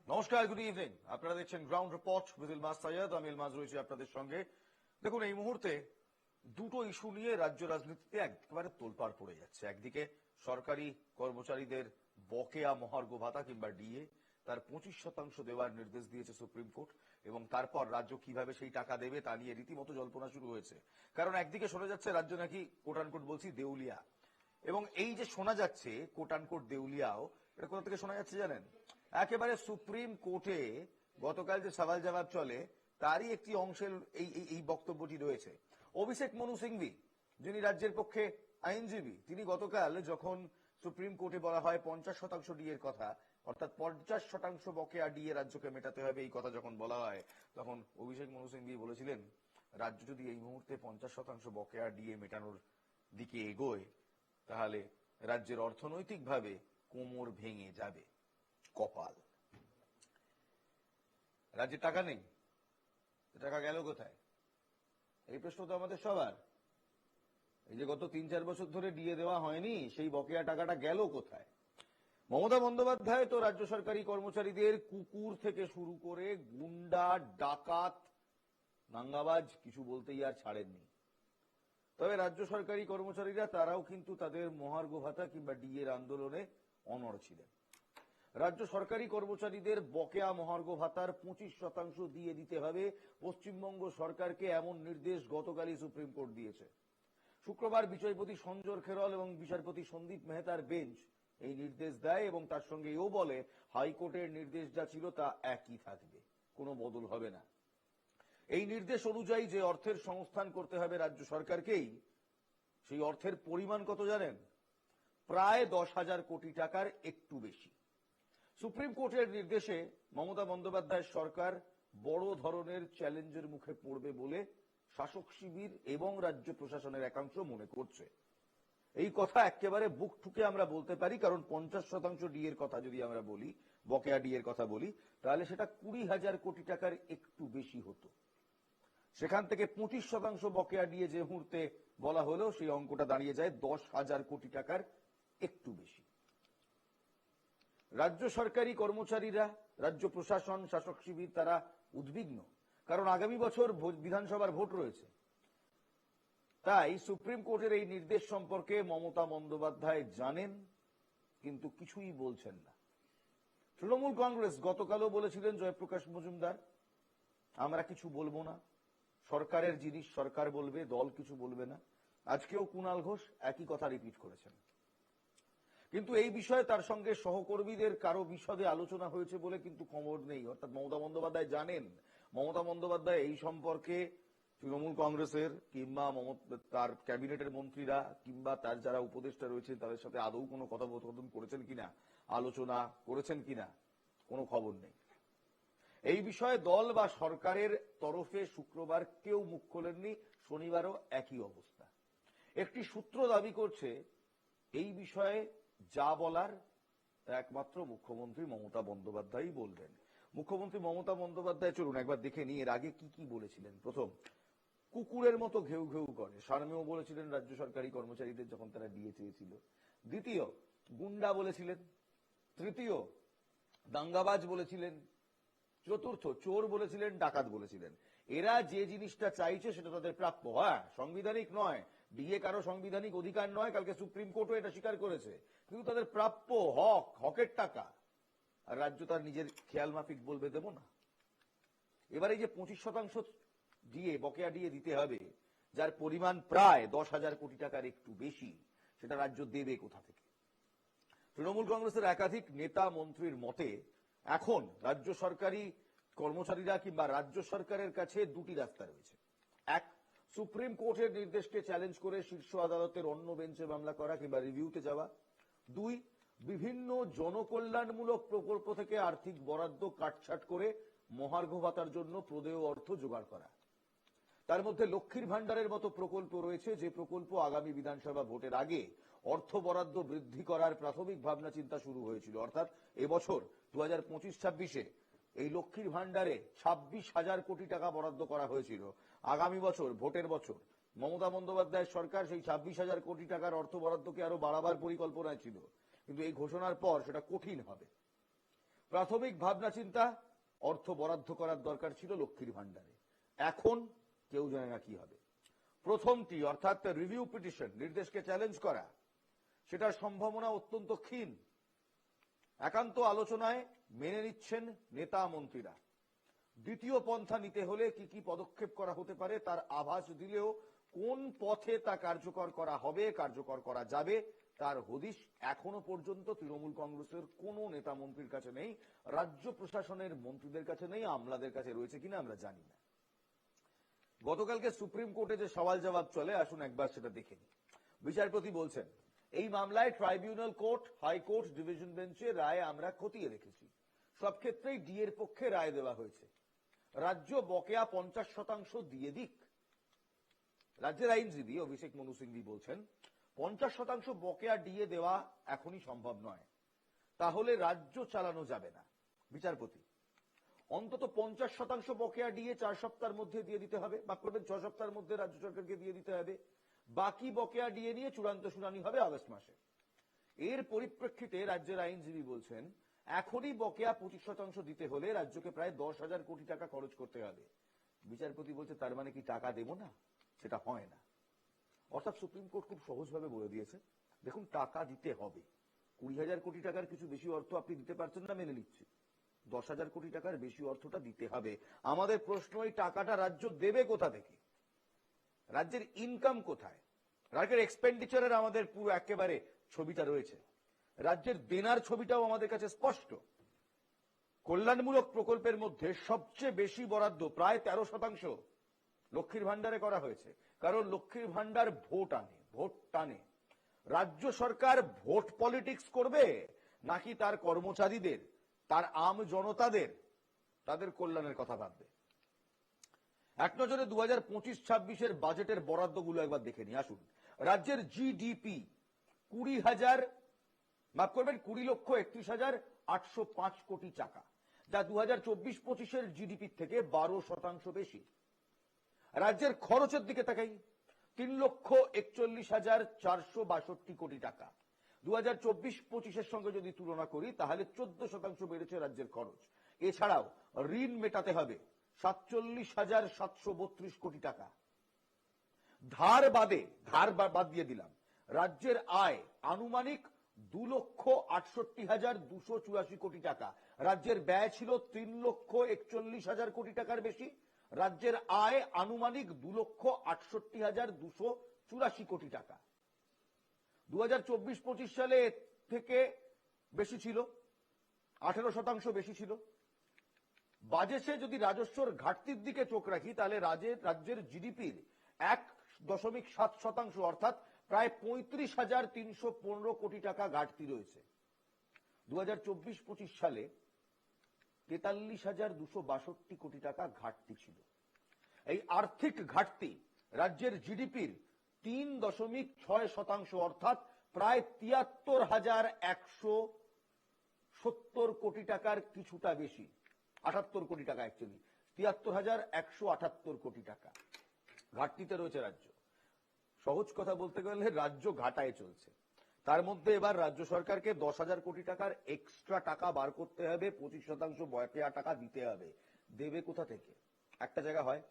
নমস্কার, good evening. আপনারা দেখছেন গ্রাউন্ড রিপোর্ট উইথ ইলমাজ সৈয়দ। আমি ইলমাজ রয়েছি আপনাদের সঙ্গে। দেখুন, এই মুহূর্তে দুটো ইস্যু নিয়ে রাজ্য রাজনীতিতে একেবারে তোলপাড় পড়ে যাচ্ছে। একদিকে সরকারি কর্মচারীদের বকেয়া মহার্ঘ ভাতা কিংবা ডিএ তার 25% দেওয়ার নির্দেশ দিয়েছে সুপ্রিম কোর্ট, এবং তারপর রাজ্য কিভাবে সেই টাকা দেবে তা নিয়ে রীতিমতো জল্পনা শুরু হয়েছে। কারণ একদিকে শোনা যাচ্ছে রাজ্য নাকি কোট আনকোট বলছি দেউলিয়া, এবং এই যে শোনা যাচ্ছে কোট আনকোট দেউলিয়াও, এটা কোথা থেকে শোনা যাচ্ছে জানেন? একেবারে সুপ্রিম কোর্টে গতকাল যে সওয়াল জবাব চলে তারই একটি অংশের এই বক্তব্যটি রয়েছে। অভিষেক মনু সিংভি, যিনি রাজ্যের পক্ষে আইনজীবী, তিনি গতকাল যখন সুপ্রিম কোর্টে বলা হয় 50% ডিএর কথা, অর্থাৎ 50% বকেয়া ডিএ রাজ্যকে মেটাতে হবে, এই কথা যখন বলা হয়, তখন অভিষেক মনু সিংভি বলেছিলেন রাজ্য যদি এই মুহূর্তে 50% বকেয়া ডিএ মেটানোর দিকে এগোয় তাহলে রাজ্যের অর্থনৈতিকভাবে কোমর ভেঙে যাবে। কপাল, রাজ্যের টাকা নেই, টাকা গেল কোথায়? এই প্রশ্ন তো আমাদের সবার। এই যে গত 3-4 বছর ধরে ডিএ দেওয়া হয়নি, সেই বকেয়া টাকাটা গেল কোথায়? মমতা বন্দ্যোপাধ্যায় তো রাজ্য সরকারি কর্মচারীদের কুকুর থেকে শুরু করে গুন্ডা, ডাকাত, দাঙ্গাবাজ কিছু বলতেই আর ছাড়েননি। তবে রাজ্য সরকারি কর্মচারীরা তারাও কিন্তু তাদের মহার্ঘ ভাতা কিংবা ডিএর আন্দোলনে অনড় ছিলেন। রাজ্য সরকারি কর্মচারীদের বকেয়া মহার্ঘ ভাতার 25% দিয়ে দিতে হবে পশ্চিমবঙ্গ সরকারকে, এমন নির্দেশ গতকালই সুপ্রিম কোর্ট দিয়েছে। শুক্রবার বিচারপতি সঞ্জয় খেরল এবং বিচারপতি সন্দীপ মেহতার বেঞ্চ এই নির্দেশ দেয়, এবং তার সঙ্গে এও বলে হাইকোর্টের নির্দেশ যা ছিল তা একই থাকবে, কোনো বদল হবে না। এই নির্দেশ অনুযায়ী যে অর্থের সংস্থান করতে হবে রাজ্য সরকারকেই, সেই অর্থের পরিমাণ কত জানেন? প্রায় 10,000 কোটি টাকার একটু বেশি। সুপ্রিম কোর্টের নির্দেশে মমতা বন্দ্যোপাধ্যায়ের সরকার বড় ধরনের চ্যালেঞ্জের মুখে পড়বে বলে শাসক শিবির এবং রাজ্য প্রশাসনের একাংশ মনে করছে। এই কথা একেবারে বুক ঠুকে আমরা বলতে পারি, কারণ 50% ডিএর কথা যদি আমরা বলি, বকেয়া ডিএর কথা বলি, তাহলে সেটা 20,000 কোটি টাকার একটু বেশি হতো। সেখান থেকে 25% বকেয়া ডিএ যে মুহূর্তে বলা হলো, সেই অঙ্কটা দাঁড়িয়ে যায় 10,000 কোটি টাকার একটু বেশি। রাজ্য সরকারি কর্মচারীরা, রাজ্য প্রশাসন, শাসক শিবির তারা উদ্বিগ্ন, কারণ আগামী বছর বিধানসভার ভোট রয়েছে। তাই সুপ্রিম কোর্টের এই নির্দেশ সম্পর্কে মমতা বন্দ্যোপাধ্যায় জানেন, কিন্তু কিছুই বলছেন না। তৃণমূল কংগ্রেস গতকালও বলেছিলেন জয়প্রকাশ মজুমদার, আমরা কিছু বলবো না, সরকারের জিনিস সরকার বলবে, দল কিছু বলবে না। আজকেও কুণাল ঘোষ একই কথা রিপিট করেছেন। কিন্তু এই বিষয়ে তার সঙ্গে সহকর্মীদের কারো বিশদে আলোচনা হয়েছে বলে কিন্তু খবর নেই। অর্থাৎ মমতা বন্দ্যোপাধ্যায় জানেন, মমতা বন্দ্যোপাধ্যায় এই সম্পর্কে তৃণমূল কংগ্রেসের কিংবা তার ক্যাবিনেটের মন্ত্রীরা কিংবা তার যারা উপদেষ্টা রয়েছেন তাদের সাথে আদৌ কোনো কথোপকথন করেছেন কিনা, আলোচনা করেছেন কিনা, কোনো খবর নেই। এই বিষয়ে দল বা সরকারের তরফে শুক্রবার কেউ মুখ খোলেননি, শনিবারও একই অবস্থা। একটি সূত্র দাবি করছে এই বিষয়ে যা বলার একমাত্র মুখ্যমন্ত্রী মমতা বন্দ্যোপাধ্যায়ই বলবেন। মুখ্যমন্ত্রী মমতা বন্দ্যোপাধ্যায়, চলুন একবার দেখে নিই এর আগে কি কি বলেছিলেন। প্রথম, কুকুরের মতো ঘেউ ঘেউ করে, সারমেও বলেছিলেন রাজ্য সরকারি কর্মচারীদের যখন তারা ডিএ চেয়েছিল। দ্বিতীয়, গুন্ডা বলেছিলেন। তৃতীয়, দাঙ্গাবাজ বলেছিলেন। চতুর্থ, চোর বলেছিলেন, ডাকাত বলেছিলেন। এরা যে জিনিসটা চাইছে সেটা তাদের প্রাপ্য। হ্যাঁ, সাংবিধানিক নয়, ডিএ কারো সাংবিধানিক অধিকার নয়, কালকে সুপ্রিম কোর্টও এটা স্বীকার করেছে, কিন্তু তাদের প্রাপ্য হক, হকের টাকা, আর রাজ্য তার নিজের খেয়াল মাফিক বলবে দেব না। এবার এই যে 25% ডিএ, বকেয়া ডিএ দিতে হবে, যার পরিমাণ প্রায় 10,000 কোটি টাকার একটু বেশি, সেটা রাজ্য দেবে কোথা থেকে? তৃণমূল কংগ্রেসের একাধিক নেতা মন্ত্রীর মতে এখন রাজ্য সরকারি কর্মচারীরা কিংবা রাজ্য সরকারের কাছে দুটি রাস্তা রয়েছে। এক, সুপ্রিম কোর্টের নির্দেশকে চ্যালেঞ্জ করে শীর্ষ আদালতের অন্য বেঞ্চে মামলা করা কিংবা রিভিউতে যাওয়া। দুই, বিভিন্ন জনকল্যাণমূলক প্রকল্প থেকে আর্থিক বরাদ্দ কাটছাট করে মহার্ঘ ভাতার জন্য প্রদেয় অর্থ জোগাড় করা। তার মধ্যে লক্ষ্মীর ভান্ডারের মতো প্রকল্প রয়েছে, যে প্রকল্প আগামী বিধানসভা ভোটের আগে অর্থ বরাদ্দ বৃদ্ধি করার প্রাথমিক ভাবনা চিন্তা শুরু হয়েছিল। অর্থাৎ এবছর 2025-26-এ এই লক্ষ্মীর ভান্ডারে 26,000 কোটি টাকা বরাদ্দ করা হয়েছিল। আগামী বছর, ভোটের বছর, মমতা বন্দ্যোপাধ্যায়ের সরকার সেই 26,000 কোটি টাকার অর্থ বরাদ্দকে আরো বাড়াবার পরিকল্পনায় ছিল, কিন্তু এই ঘোষণার পর সেটা কঠিন হবে। প্রাথমিক ভাবনা চিন্তা অর্থ বরাদ্দ করার দরকার ছিল লক্ষ্মীর ভান্ডারে, এখন কেউ জানে না কি হবে। প্রথমটি অর্থাৎ রিভিউ পিটিশন, নির্দেশকে চ্যালেঞ্জ করা, সেটার সম্ভাবনা অত্যন্ত ক্ষীণ। একান্ত আলোচনায় মেনে নিচ্ছেন নেতা মন্ত্রীরা। দ্বিতীয় পন্থা নিতে হলে কি কি পদক্ষেপ করা হতে পারে তার আভাস দিলেও কোন পথে তা কার্যকর করা হবে, কার্যকর করা যাবে, তার হদিশ এখনো পর্যন্ত তৃণমূল কংগ্রেসের কোন নেতা মন্ত্রীর কাছে নেই, রাজ্য প্রশাসনের মন্ত্রীদের কাছে নেই, আমলাদের কাছে রয়েছে কিনা আমরা জানি না। গতকালকে সুপ্রিম কোর্টে যে সওয়াল জবাব চলে, আসুন একবার সেটা দেখে নিই। বিচারপতি বলছেন, এই মামলায় ট্রাইব্যুনাল কোর্ট, হাইকোর্ট, ডিভিশন বেঞ্চে রায় আমরা খতিয়ে রেখেছি, সব ক্ষেত্রেই ডি এর পক্ষে রায় দেওয়া হয়েছে। রাজ্য বকেয়া 50% দিয়ে দিক। রাজ্যের আইনজীবী অভিষেক মনু সিংভি বলছেন 50% বকেয়া ডিএ দেওয়া এখনই সম্ভব নয়, তাহলে রাজ্য চালানো যাবে না। বিচারপতি, অন্তত 50% বকেয়া ডিএ 4 সপ্তাহের মধ্যে দিয়ে দিতে হবে, বা করবেন 6 সপ্তাহের মধ্যে রাজ্য সরকারকে দিয়ে দিতে হবে। বাকি বকেয়া ডিএ নিয়ে চূড়ান্ত শুনানি হবে আগস্ট মাসে। এর পরিপ্রেক্ষিতে রাজ্যের আইনজীবী বলছেন এখনই বকেয়া 25% দিতে হলে রাজ্যকে প্রায় 10,000 কোটি টাকা খরচ করতে হবে। বিচারপতি বলছে তার মানে কি টাকা দেব না? সেটা হয় না। অর্থাৎ সুপ্রিম কোর্ট খুব সহজভাবে বলে দিয়েছে, দেখুন টাকা দিতে হবে। 20,000 কোটি টাকার কিছু বেশি অর্থ আপনি দিতে পারছেন না, মেনে নিচ্ছি। 10,000 কোটি টাকার বেশি অর্থটা দিতে হবে। আমাদের প্রশ্ন, এই টাকাটা রাজ্য দেবে কোথা থেকে? রাজ্যের ইনকাম কোথায়? রাজ্যের এক্সপেন্ডিচারের আমাদের পুরো একেবারে ছবিটা রয়েছে, রাজ্যের দেনার ছবিটাও আমাদের কাছে স্পষ্ট। কল্যাণমূলক প্রকল্পের মধ্যে সবচেয়ে বেশি বরাদ্দ প্রায় 13% লক্ষ্মীর ভান্ডারে করা হয়েছে, কারণ লক্ষ্মীর ভান্ডার ভোট আনে, ভোট টানে। রাজ্য সরকার ভোট পলিটিক্স করবে নাকি তার কর্মচারীদের, তার আম জনতাদের, তাদের কল্যাণের কথা ভাববে? এক নজরে 2025-26 বাজেটের বরাদ্দগুলো একবার দেখে নিই আসুন। রাজ্যের জিডিপি 20,31,805 কোটি টাকা, যা 2024-25 জিডিপি থেকে 12% বেশি। রাজ্যের খরচের দিকে তাকাই, 3,41,462 কোটি টাকা। 2024-25 সঙ্গে যদি তুলনা করি তাহলে 14% বেড়েছে রাজ্যের খরচ। এছাড়াও ঋণ মেটাতে হবে 47,732 কোটি টাকা। ধার বাদ দিয়ে দিলাম, রাজ্যের আয় আনুমানিক 2,68,284 কোটি টাকা। রাজ্যের ব্যয় ছিল 3,41,000 কোটি টাকার বেশি। রাজ্যের আয় আনুমানিক 2,68,284 কোটি টাকা। 2024-25 সালে থেকে বেশি ছিল, 18% বেশি ছিল। বাজেটে যদি রাজস্বর ঘাটতির দিকে চোখ রাখি তাহলে রাজ্যের জিডিপির 1.7% অর্থাৎ প্রায় 35,315 কোটি টাকা ঘাটতি রয়েছে। 2024-25 সালে 43,262 কোটি টাকা ঘাটতি ছিল। এই আর্থিক ঘাটতি রাজ্যের জিডিপির 3.6% অর্থাৎ প্রায় 73,170 কোটি টাকার কিছুটা বেশি, 78 কোটি টাকা, অ্যাকচুয়ালি 73,178 কোটি টাকা ঘাটতিতে রয়েছে রাজ্য। সহজ কথা বলতে গেলে রাজ্য ঘাটায় চলছে। তার মধ্যে এবার রাজ্য সরকারকে 10,000 কোটি টাকার এক্সট্রা টাকা বার করতে হবে, 25% বকেয়া টাকা দিতে হবে। দেবে কোথা থেকে? একটা জায়গা হয়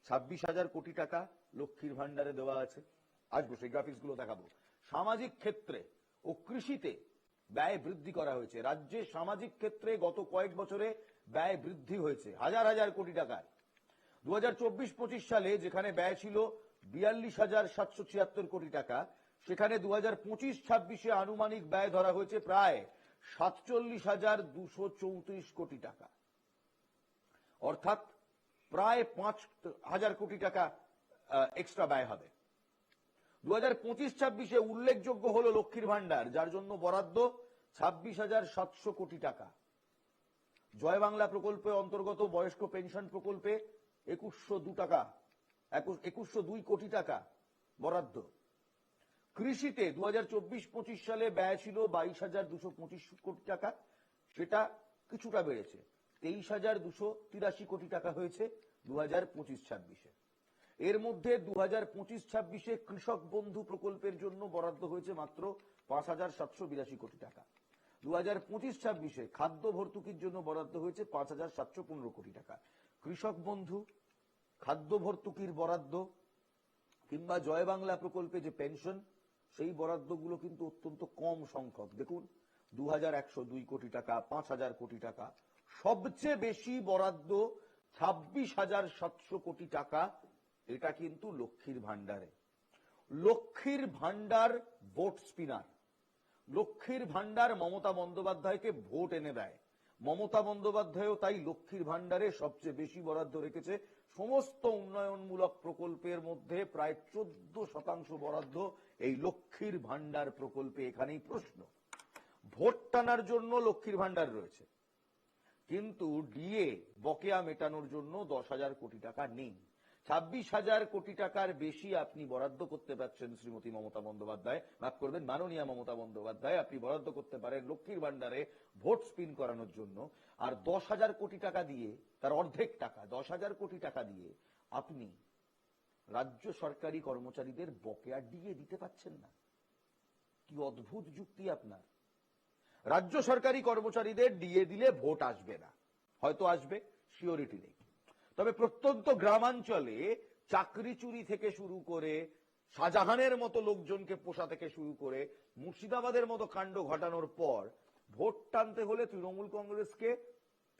26,000 কোটি টাকা লক্ষ্মীর ভান্ডারে দেওয়া আছে, আসবো সেই গ্রাফিক্স গুলো দেখাবো। সামাজিক ক্ষেত্রে ও কৃষিতে ব্যয় বৃদ্ধি করা হয়েছে। রাজ্যে সামাজিক ক্ষেত্রে গত কয়েক বছরে ব্যয় বৃদ্ধি হয়েছে হাজার হাজার কোটি টাকার। 2024-25 সালে যেখানে ব্যয় ছিল 42,776 কোটি টাকা, সেখানে 2025-26 আনুমানিক ব্যয় ধরা হয়েছে প্রায় 47,234 কোটি টাকা, অর্থাৎ প্রায় 5,000 কোটি টাকা এক্সট্রা ব্যয় হবে। 2025-26 উল্লেখযোগ্য হলো লক্ষ্মীর ভান্ডার, যার জন্য বরাদ্দ 26,700 কোটি টাকা। জয় বাংলা প্রকল্পে অন্তর্গত বয়স্ক পেনশন প্রকল্পে 2,102 কোটি টাকা বরাদ্দ। কৃষিতে 2024-25 সালে ব্যয় ছিল 22,225 কোটি টাকা, সেটা কিছুটা বেড়েছে, 23,283 কোটি টাকা হয়েছে 2025-26। এর মধ্যে 2025-26 কৃষক বন্ধু প্রকল্পের জন্য বরাদ্দ হয়েছে মাত্র 5,782 কোটি টাকা। 2025-26 খাদ্য ভর্তুকির জন্য বরাদ্দ হয়েছে 5,715 কোটি টাকা। কৃষক বন্ধু, খাদ্য ভর্তুকির বরাদ্দ কিংবা জয় বাংলা প্রকল্পে যে পেনশন, সেই বরাদ্দগুলো কিন্তু অত্যন্ত কম সংখ্যক। দেখুন 2,102 কোটি টাকা, 5,000 কোটি টাকা। সবচেয়ে বেশি বরাদ্দ 26,700 কোটি টাকা, এটা কিন্তু লক্ষ্মীর ভান্ডারে। লক্ষ্মীর ভান্ডার ভোট স্পিনার। লক্ষ্মীর ভান্ডার মমতা বন্দ্যোপাধ্যায়কে ভোট এনে দেয়। মমতা বন্দ্যোপাধ্যায়ও তাই লক্ষ্মীর ভান্ডারে সবচেয়ে বেশি বরাদ্দ রেখেছে। সমস্ত উন্নয়নমূলক প্রকল্পের মধ্যে প্রায় 14% বরাদ্দ এই লক্ষ্মীর ভান্ডার প্রকল্পে। এখানেই প্রশ্ন, ভোট টানার জন্য লক্ষ্মীর ভান্ডার রয়েছে, কিন্তু ডিএ বকেয়া মেটানোর জন্য 10,000 কোটি টাকা নেই। 26,000 কোটি টাকার বেশি আপনি বরাদ্দ করতে পারছেন শ্রীমতী মমতা বন্দ্যোপাধ্যায়, মাফ করবেন মাননীয়া মমতা বন্দ্যোপাধ্যায়, আপনি বরাদ্দ করতে পারেন লক্ষ্মীর ভান্ডারে ভোট স্পিন করানোর জন্য। আর 10,000 কোটি টাকা দিয়ে, তার অর্ধেক টাকা 10,000 কোটি টাকা দিয়ে আপনি রাজ্য সরকারি কর্মচারীদের বকেয়া ডিএ দিতে পারছেন না। কি অদ্ভুত যুক্তি আপনার। রাজ্য সরকারি কর্মচারীদের ডিএ দিলে ভোট আসবে না, হয়তো আসবে, সিওরিটি নেই। তবে প্রত্যন্ত গ্রামাঞ্চলে চাকরি চুরি থেকে শুরু করে, শাহজাহানের মতো লোকজনকে পোষা থেকে শুরু করে, মুর্শিদাবাদের মতো কাণ্ড ঘটানোর পর ভোট টানতে হলে তৃণমূল কংগ্রেসকে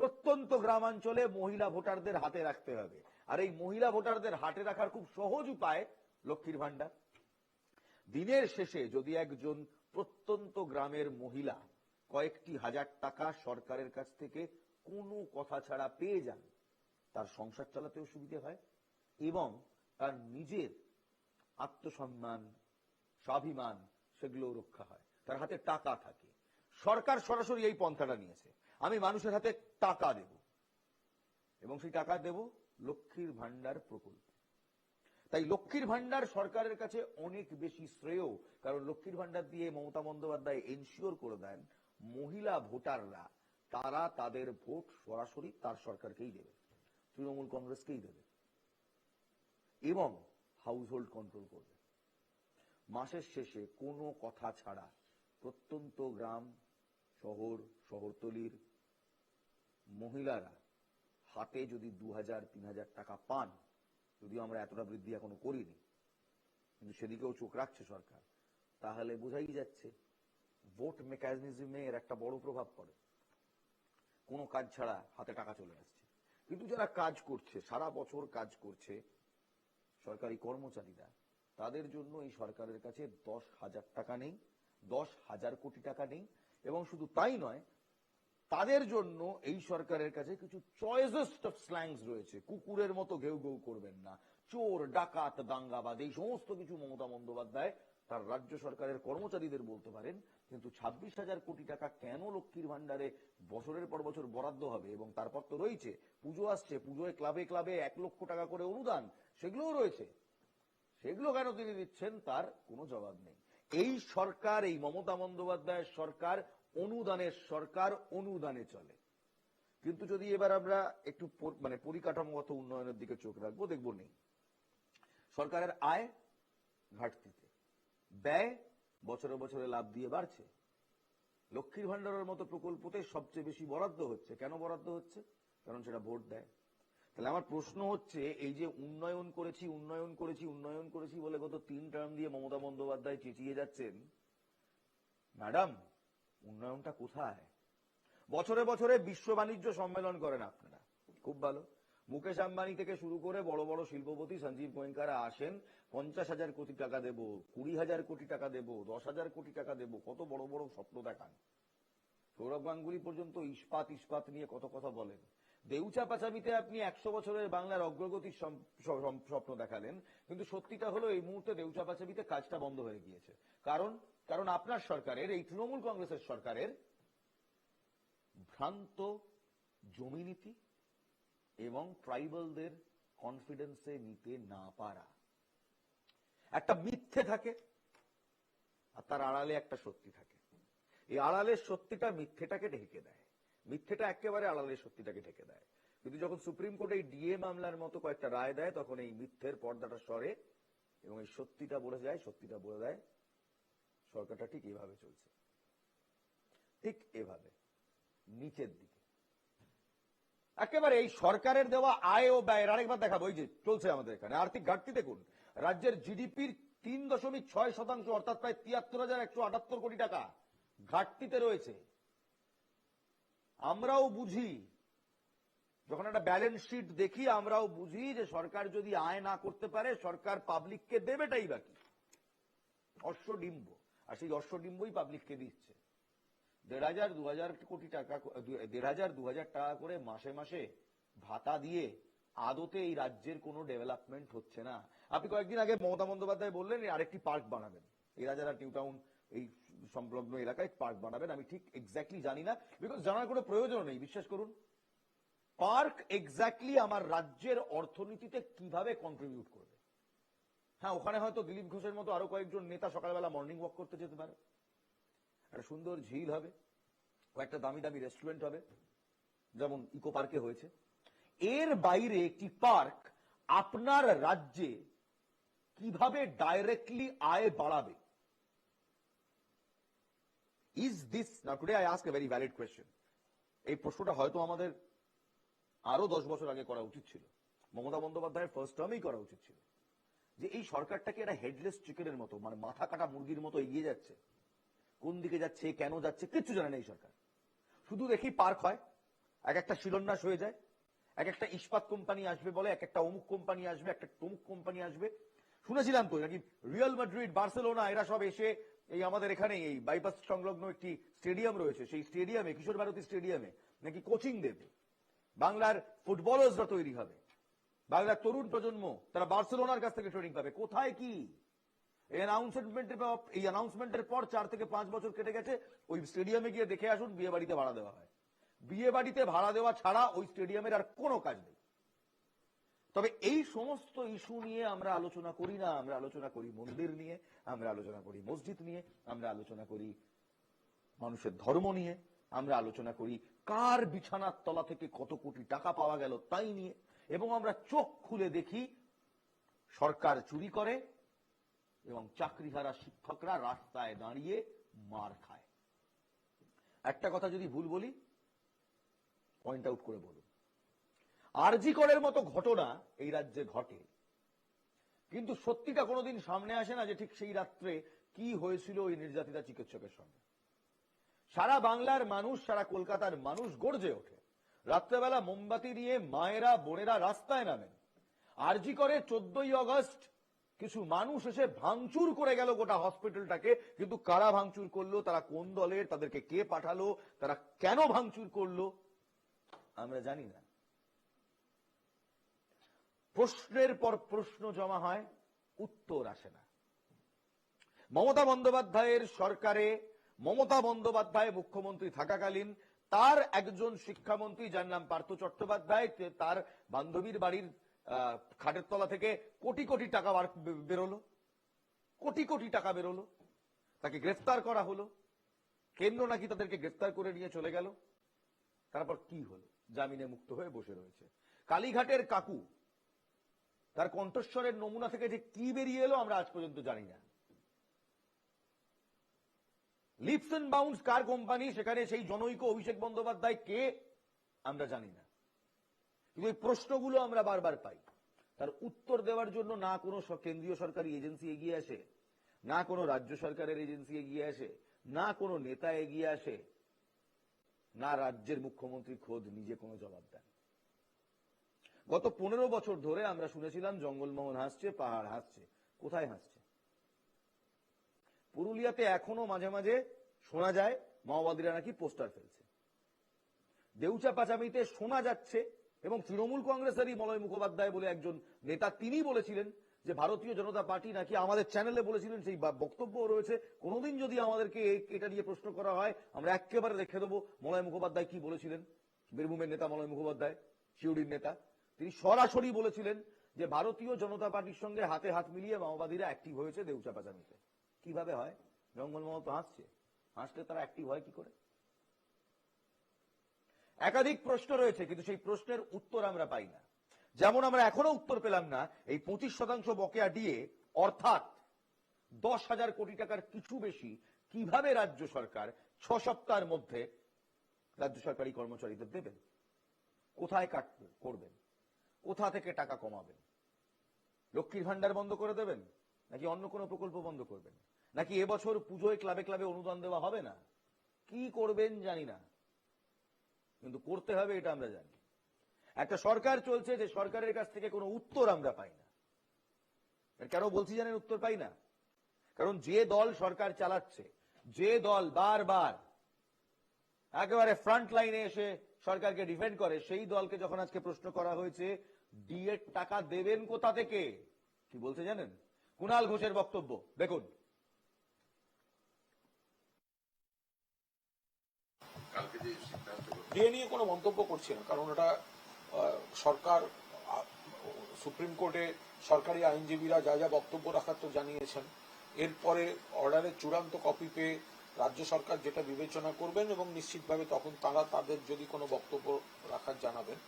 প্রত্যন্ত গ্রামাঞ্চলে মহিলা ভোটারদের হাতে রাখতে হবে। আর এই মহিলা ভোটারদের হাতে রাখার খুব সহজ উপায় লক্ষ্মীর ভান্ডার। দিনের শেষে যদি একজন প্রত্যন্ত গ্রামের মহিলা কয়েকটি হাজার টাকা সরকারের কাছ থেকে কোনো কথা ছাড়া পেয়ে যান, তার সংসার চালাতেও সুবিধে হয় এবং তার নিজের আত্মসম্মান, স্বাভিমান, সেগুলো রক্ষা হয়, তার হাতে টাকা থাকে। সরকার সরাসরি এই পন্থাটা নিয়েছে, আমি মানুষের হাতে টাকা দেব এবং সেই টাকা দেব লক্ষ্মীর ভান্ডার প্রকল্প। তাই লক্ষ্মীর ভান্ডার সরকারের কাছে অনেক বেশি শ্রেয়, কারণ লক্ষ্মীর ভান্ডার দিয়ে মমতা বন্দ্যোপাধ্যায় এনশিওর করে দেন মহিলা ভোটাররা তারা তাদের ভোট সরাসরি তার সরকারকেই দেবে, তৃণমূল কংগ্রেসকেই দেবে এবং হাউস হোল্ড কন্ট্রোল করবে। মাসের শেষে কোনো কথা ছাড়া প্রত্যন্ত গ্রাম, শহর, শহরতলির মহিলারা হাতে যদি 2,000-3,000 টাকা পান, যদিও আমরা এতটা বৃদ্ধি এখনো করিনি, কিন্তু সেদিকেও চোখ রাখছে সরকার, তাহলে বোঝাই যাচ্ছে ভোট মেকানিজমে এর একটা বড় প্রভাব পড়ে। কোনো কাজ ছাড়া হাতে টাকা চলে আসছে। কিন্তু যারা কাজ করছে, সারা বছর কাজ করছে, সরকারি কর্মচারীরা, তাদের জন্য এই সরকারের কাছে 10,000 টাকা নেই, 10,000 কোটি টাকা নেই। এবং শুধু তাই নয়, তাদের জন্য এই সরকারের কাছে কিছু চয়েসেস্ট অফ স্ল্যাংস রয়েছে। কুকুরের মতো ঘেউ ঘেউ করবেন না, চোর, ডাকাত, দাঙ্গাবাদ, এই সমস্ত কিছু মমতা বন্দ্যোপাধ্যায় তার রাজ্য সরকারের কর্মচারীদের বলতে পারেন। কিন্তু 26,000 কোটি টাকা কেন লক্ষ্মীর ভান্ডারে বছরের পর বছর বরাদ্দ হবে? এবং তারপর তো রয়েছে পুজো আসছে, পুজোয় ক্লাবে ক্লাবে 1 লক্ষ টাকা করে অনুদান, সেগুলোও রয়েছে। সেগুলো কেন তিনি দিচ্ছেন তার কোনো জবাব নেই। এই সরকার, এই মমতা বন্দ্যোপাধ্যায়ের সরকার অনুদানের সরকার, অনুদানে চলে। কিন্তু যদি এবার আমরা একটু পরিকাঠামোগত উন্নয়নের দিকে চোখ রাখবো, দেখবো নেই। সরকারের আয় ঘাটতিতে, ব্যয় বছরে বছরে লাভ দিয়ে বাড়ছে। লক্ষ্মীর ভান্ডারের মতো প্রকল্পতে সবচেয়ে বেশি বরাদ্দ হচ্ছে। কেন বরাদ্দ হচ্ছে? কারণ সেটা ভোট দেয়। তাহলে আমার প্রশ্ন হচ্ছে, এই যে উন্নয়ন করেছি উন্নয়ন করেছি উন্নয়ন করেছি বলে গত 3 টার্ম দিয়ে মমতা বন্দ্যোপাধ্যায় চেঁচিয়ে যাচ্ছেন, ম্যাডাম উন্নয়নটা কোথায়? বছরে বছরে বিশ্ব বাণিজ্য সম্মেলন করেন আপনারা, খুব ভালো। মুকেশ আম্বানি থেকে শুরু করে বড় বড় শিল্পপতি সঞ্জীব গোয়েঙ্কারা আসেন, 50,000 কোটি টাকা দেব, 20,000 কোটি টাকা দেব, 10,000 কোটি টাকা দেব, কত বড় বড় স্বপ্ন দেখান। সৌরভ গাঙ্গুলি পর্যন্ত ইস্পাত ইস্পাত নিয়ে কত কথা বলেন। দেউচা পাচামিতে আপনি 100 বছরের বাংলার অগ্রগতির স্বপ্ন দেখালেন, কিন্তু সত্যিটা হলো এই মুহূর্তে দেউচা পাচামিতে কাজটা বন্ধ হয়ে গিয়েছে। কারণ আপনার সরকারের, এই তৃণমূল কংগ্রেসের সরকারের ভ্রান্ত জমি নীতি এবং ট্রাইবালদের কনফিডেন্সে নিতে না পারা। একটা মিথ্যে থাকে আর তার আড়ালে একটা সত্যি থাকে। এই আড়ালের সত্যিটা মিথ্যেটাকে ঢেকে দেয়, মিথ্যেটা একেবারে আড়ালের সত্যিটাকে ঢেকে দেয়। কিন্তু যখন সুপ্রিম কোর্ট এই ডিএ মামলার মতো কয়েকটা রায় দেয়, তখন এই মিথ্যের পর্দাটা সরে এবং এই সত্যিটা বলে যায়, সত্যিটা বলে দেয় সরকারটা ঠিক এইভাবে চলছে। ঠিক এভাবে নিচের দিকে একেবারে এই সরকারের দেওয়া আয় ও ব্যয়ের আরেকবার দেখাবো। ওই যে চলছে আমাদের এখানে আর্থিক ঘাটতি দেখুন, রাজ্যের জিডিপির 3.6% অর্থাৎ প্রায় 73,178 কোটি টাকা ঘাটতিতে রয়েছে। আমরাও বুঝি, যখন একটা ব্যালেন্স শিট দেখি আমরাও বুঝি যে সরকার যদি আয় না করতে পারে সরকার পাবলিককে দেবেটাই বাকি, অশ্বডিম্ব। আর সেই অশ্বডিম্বই পাবলিককে দিচ্ছে। 1,500-2,000 কোটি টাকা, 1,500-2,000 টাকা করে মাসে মাসে ভাতা দিয়ে আদতে এই রাজ্যের কোনো ডেভেলপমেন্ট হচ্ছে না। আপনি কয়েকদিন আগে মমতা বন্দ্যোপাধ্যায় বললেন আরেকটি পার্ক বানাবেন এই রাজারহাট নিউ টাউন এই সংলগ্ন এলাকায় পার্ক বানাবেন। আমি ঠিক এক্স্যাক্টলি জানি না, বিকজ জানার কোনো প্রয়োজন নেই। বিশ্বাস করুন, পার্ক এক্স্যাক্টলি আমার রাজ্যের অর্থনীতিতে কিভাবে কন্ট্রিবিউট করবে। হ্যাঁ, ওখানে হয়তো দিলীপ ঘোষের মতো আরো কয়েকজন নেতা সকালবেলা মর্নিং ওয়াক করতে যেতে পারে, একটা সুন্দর ঝিল হবে, কয়েকটা দামি দামি রেস্টুরেন্ট হবে, যেমন ইকো পার্কে হয়েছে। এর বাইরে একটি পার্ক আপনার রাজ্যে কিভাবে ডাইরেক্টলি আয় বাড়াবে? Is this now today I ask a very valid question. এই প্রশ্নটা হয়তো আমাদের আরো 10 বছর আগে করা উচিত ছিল, মমতা বন্দ্যোপাধ্যায়ের ফার্স্ট টার্মেই করা উচিত ছিল, যে এই সরকারটাকে একটা হেডলেস চিকেনের মতো, মানে মাথা কাটা মুরগির মতো এগিয়ে যাচ্ছে। কোন দিকে যাচ্ছে, কেন যাচ্ছে, কিচ্ছু জানে না এই সরকার। শুধু দেখি পার্ক হয়, এক একটা শিলান্যাস হয়ে যায়, এক একটা ইস্পাত কোম্পানি আসবে বলে, এক একটা অমুক কোম্পানি আসবে, একটা তমুক কোম্পানি আসবে। শুনেছিলাম তো নাকি রিয়াল মাদ্রিদ, বার্সেলোনা এরা সব এসে এই আমাদের এখানে এই বাইপাস সংলগ্ন একটি স্টেডিয়াম রয়েছে, সেই স্টেডিয়ামে, কিশোর ভারতী স্টেডিয়ামে নাকি কোচিং দেবে। বাংলার ফুটবলার্সরা তৈরি হবে, বাংলার তরুণ প্রজন্ম তারা বার্সেলোনার কাছ থেকে ট্রেনিং পাবে। কোথায় কি এই অ্যানাউন্সমেন্টের পর 4 থেকে 5 বছর কেটে গেছে। ওই স্টেডিয়ামে গিয়ে দেখে আসুন, বিয়ে বাড়িতে ভাড়া দেওয়া হয়। বিয়ে বাড়িতে ভাড়া দেওয়া ছাড়া ওই স্টেডিয়ামের আর কোনো কাজ নেই। তবে এই সমস্ত ইস্যু নিয়ে আমরা আলোচনা করি না। আমরা আলোচনা করি মন্দির নিয়ে, আমরা আলোচনা করি মসজিদ নিয়ে, আমরা আলোচনা করি মানুষের ধর্ম নিয়ে, আমরা আলোচনা করি কার বিছানার তলা থেকে কত কোটি টাকা পাওয়া গেল তাই নিয়ে। এবং আমরা চোখ খুলে দেখি সরকার চুরি করে এবং চাকরিহারা শিক্ষকরা রাস্তায় দাঁড়িয়ে মার খায়। একটা কথা যদি ভুল বলি পয়েন্ট আউট করে বলুন। আরজি করের মতো ঘটনা এই রাজ্যে ঘটে, কিন্তু সত্যিটা কোনোদিন সামনে আসে না যে ঠিক সেই রাত্রে কি হয়েছিল ওই নির্যাতিতা চিকিৎসকের সঙ্গে। সারা বাংলার মানুষ, সারা কলকাতার মানুষ গর্জে ওঠে। রাত্রেবেলা মোমবাতি নিয়ে মায়েরা বোনেরা রাস্তায় নামেন। আরজি করে 14ই আগস্ট কিছু মানুষ এসে ভাঙচুর করে গেল গোটা হসপিটালটাকে, কিন্তু কারা ভাঙচুর করলো, তারা কোন দলের, তাদেরকে কে পাঠালো, তারা কেন ভাঙচুর করলো আমরা জানি না। প্রশ্নের পর প্রশ্ন জমা হয়, উত্তর আসে না। মমতা বন্দ্যোপাধ্যায়ের সরকারে, মমতা বন্দ্যোপাধ্যায় মুখ্যমন্ত্রী থাকাকালীন তার একজন শিক্ষামন্ত্রী যার নাম পার্থ চট্টোপাধ্যায়, তার বান্ধবীর বাড়ির খাটের তলা থেকে কোটি কোটি টাকা বেরোলো, কোটি কোটি টাকা বেরোলো, তাকে গ্রেফতার করা হলো। কেন্দ্র নাকি তাদেরকে গ্রেফতার করে নিয়ে চলে গেল। তারপর কি হলো? জামিনে মুক্ত হয়ে বসে রয়েছে। কালীঘাটের কাকু, তার কণ্ঠস্বরের নমুনা থেকে যে কি বেরিয়ে এলো আমরা আজ পর্যন্ত জানি না। লিপস এন্ড বাউন্স কার কোম্পানি, সেখানে সেই জনৈক অভিষেক বন্দ্যোপাধ্যায় কে আমরা জানি না। কিন্তু এই প্রশ্নগুলো আমরা বারবার পাই। তার উত্তর দেওয়ার জন্য না কোনো কেন্দ্রীয় সরকারি এজেন্সি এগিয়ে আসে, না কোনো রাজ্য সরকারের এজেন্সি এগিয়ে আসে, না কোনো নেতা এগিয়ে আসে, না রাজ্যের মুখ্যমন্ত্রী খোদ নিজে কোনো জবাব দেন। গত 15 বছর ধরে আমরা শুনেছিলাম জঙ্গলমহল হাসছে, পাহাড় হাসছে। কোথায় হাসছে? পুরুলিয়াতে এখনো মাঝে মাঝে শোনা যায় মাওবাদীরা নাকি পোস্টার ফেলছে। দেউচা পাচামিতে শোনা যাচ্ছে, এবং তৃণমূল কংগ্রেসেরই মলয় মুখোপাধ্যায় বলে একজন নেতা, তিনি বলেছিলেন যে ভারতীয় জনতা পার্টি নাকি, আমাদের চ্যানেলে বলেছিলেন, সেই বক্তব্য রয়েছে। কোনোদিন যদি আমাদেরকে এটা নিয়ে প্রশ্ন করা হয় আমরা একেবারে রেখে দেবো মলয় মুখোপাধ্যায় কি বলেছিলেন। বীরভূমের নেতা মলয় মুখোপাধ্যায়, শিউড়ির নেতা, তিনি সরাসরি বলেছিলেন যে ভারতীয় জনতা পার্টির সঙ্গে হাতে হাত মিলিয়ে মাওবাদীরা অ্যাক্টিভ হয়েছে দেউচা পাচামিতে। কিভাবে হয়? জঙ্গলমহল তো হাসছে, হাসলে তারা অ্যাক্টিভ হয় কি করে? একাধিক প্রশ্ন রয়েছে, কিন্তু সেই প্রশ্নের উত্তর আমরা পাই না। যেমন আমরা এখনো উত্তর পেলাম না এই 25% বকেয়া ডিএ অর্থাৎ 10,000 কোটি টাকার কিছু বেশি কিভাবে রাজ্য সরকার 6 সপ্তাহের মধ্যে রাজ্য সরকারি কর্মচারীদের দেবেন। কোথায় কাটবেন করবেন, কোথা থেকে টাকা কমাবেন? লক্ষ্মীর ভান্ডার বন্ধ করে দেবেন, নাকি অন্য কোনো প্রকল্প বন্ধ করবেন, নাকি এবছর পুজোয় ক্লাবে ক্লাবে অনুদান দেওয়া হবে না? কি করবেন জানি না, কিন্তু করতে হবে এটা আমরা জানি। একটা সরকার চলছে যে সরকারের কাছ থেকে কোনো উত্তর আমরা পাই না। কেন বলছি জানেন উত্তর পাই না? কারণ যে দল সরকার চালাচ্ছে, যে দল বারবার একেবারে ফ্রন্ট লাইনে এসে সরকারকে ডিফেন্ড করে, সেই দলকে যখন আজকে প্রশ্ন করা হয়েছে ডিএর টাকা দেবেন কোথা থেকে, কি বলতে জানেন? কুণাল ঘোষের বক্তব্য দেখুন। ডিএ নিয়ে কোনো মন্তব্য করছি না, কারণ এটা সরকার, সুপ্রিম কোর্টে সরকারি আইনজীবীরা যা যা বক্তব্য রাখার তো জানিয়েছেন। এরপরে অর্ডারের চূড়ান্ত কপি পেয়ে রাজ্য সরকার যেটা বিবেচনা করবেন এবং নিশ্চিতভাবে তখন তারা তাদের যদি কোনো বক্তব্য রাখার জানাবেন।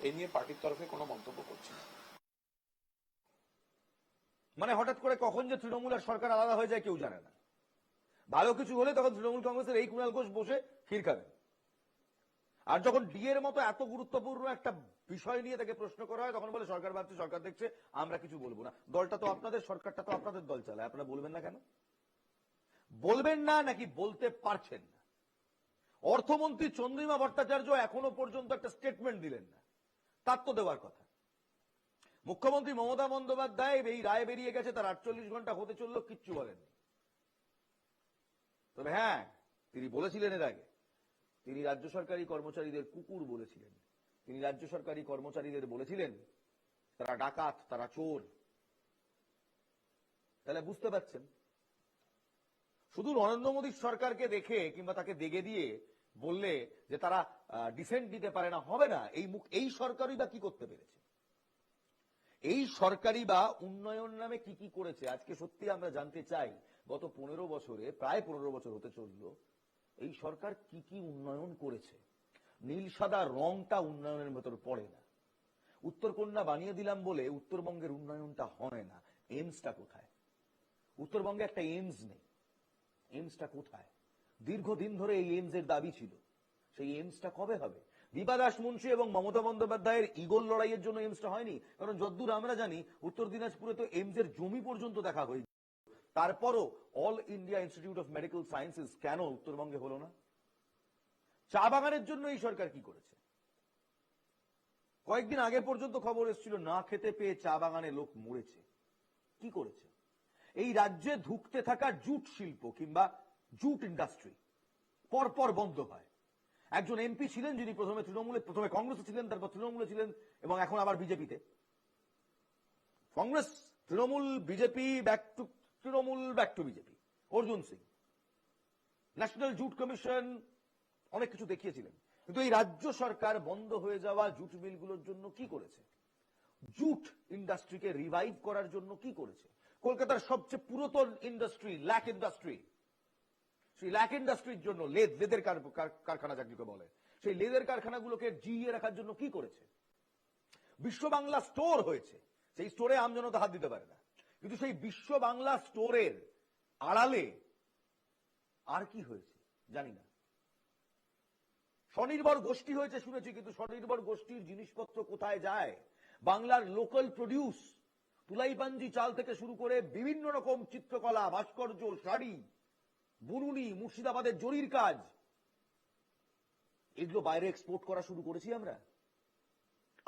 এই নিয়ে পার্টির তরফে কোনো মন্তব্য করছি না। মানে হঠাৎ করে কখন যে তৃণমূল আর সরকার আলাদা হয়ে যায় কেউ জানে না। ভালো কিছু হলে তখন তৃণমূল কংগ্রেসের এই কুণাল ঘোষ বসে ক্ষীর খাবেন, আর যখন ডিএর মতো এত গুরুত্বপূর্ণ একটা বিষয় নিয়ে তাকে প্রশ্ন করা হয় তখন বলে সরকার ভাবছে, সরকার দেখছে, আমরা কিছু বলবো না। দলটা তো আপনাদের, সরকারটা তো আপনাদের দল চালায়, আপনারা বলবেন না কেন? বলবেন না নাকি বলতে পারছেন না? অর্থমন্ত্রী চন্দ্রিমা ভট্টাচার্য এখনো পর্যন্ত একটা স্টেটমেন্ট দিলেন না, তার তো দেওয়ার কথা। মুখ্যমন্ত্রী মমতা বন্দ্যোপাধ্যায় এই রায় বেরিয়ে গেছে, তার 48 ঘন্টা হতে চললো, কিচ্ছু বলেন। তবে হ্যাঁ, তিনি বলেছিলেন এর আগে, তিনি রাজ্য সরকারি কর্মচারীদের কুকুর বলেছিলেন। তিনি রাজ্য সরকারি কর্মচারীদের বলেছিলেন তারা ডাকাত, তারা চোর। তাহলে বুঝতে পারছেন, শুধু নরেন্দ্র মোদীর সরকারকে দেখে কিংবা তাকে দেগে দিয়ে বললে যে তারা ডিসেন্ট দিতে পারে না, হবে না। এই সরকারই বা কি করতে পেরেছে? এই সরকারই বা উন্নয়ন নামে কি কি করেছে? আজকে সত্যি আমরা জানতে চাই, গত 15 বছরে, প্রায় 15 বছর হতে চললো, এই সরকার কি কি উন্নয়ন করেছে? নীল সাদা রংটা উন্নয়নের ভেতর পড়ে না। উত্তরকন্যা বানিয়ে দিলাম বলে উত্তরবঙ্গের উন্নয়নটা হয় না। এইমসটা কোথায়? উত্তরবঙ্গে একটা এইমস নেই। এইমসটা কোথায়? দীর্ঘদিন ধরে এই এইমস এর দাবি ছিল, সেই এইমসটা কবে হবে? দীপা দাস মুন্সী এবং মমতা বন্দ্যোপাধ্যায়ের ইগল লড়াইয়ের জন্য এইমসটা হয়নি, কারণ যদ্দূর আমরা জানি উত্তর দিনাজপুরে তো এইমস এর জমি পর্যন্ত দেখা হয়েছে। তারপরও all India institute of medical sciences কেন উত্তরবঙ্গে হলো না? চা বাগানের জন্য এই সরকার কি করেছে? কয়েকদিন আগে পর্যন্ত খবর এসেছিল না খেতে পেয়ে চা বাগানে লোক মরেছে। কি করেছে? এই রাজ্যে ধুঁকতে থাকা জুট শিল্প কিংবা জুট ইন্ডাস্ট্রি পরপর বন্ধ হয়। একজন এমপি ছিলেন যিনি প্রথমে কংগ্রেসে ছিলেন, তারপর তৃণমূলে ছিলেন এবং এখন আবার বিজেপিতে। Congress, Trinamool, BJP, back to Trinamool, back to BJP. Arjun Singh national jute commission অনেক কিছু দেখিয়েছিলেন, কিন্তু এই রাজ্য সরকার বন্ধ হয়ে যাওয়া জুট মিলগুলোর জন্য কি করেছে? জুট ইন্ডাস্ট্রিকে রিভাইভ করার জন্য কি করেছে? কলকাতার সবচেয়ে পুরাতন ইন্ডাস্ট্রি ল্যাক ইন্ডাস্ট্রি, সেই ল্যাক ইন্ডাস্ট্রির জন্য লেদের কারখানা যাকে বলে, সেই লেদের কারখানাগুলোকে জিইয়ে রাখার জন্য কি করেছে? বিশ্ব বাংলা স্টোর হয়েছে, সেই স্টোরে আমজনতা হাত দিতে পারে না, কিন্তু সেই বিশ্ব বাংলা স্টোরের আড়ালে আর কি হয়েছে জানি না। স্বনির্ভর গোষ্ঠী হয়েছে শুনেছি, কিন্তু স্বনির্ভর গোষ্ঠীর জিনিসপত্র কোথায় যায়? বাংলার লোকাল প্রডিউস, তুলাইপাঞ্জি চাল থেকে শুরু করে বিভিন্ন রকম চিত্রকলা, ভাস্কর্য, শাড়ি, বুনুনি, মুর্শিদাবাদের জরির কাজ, এগুলো বাইরে এক্সপোর্ট করা শুরু করেছি আমরা?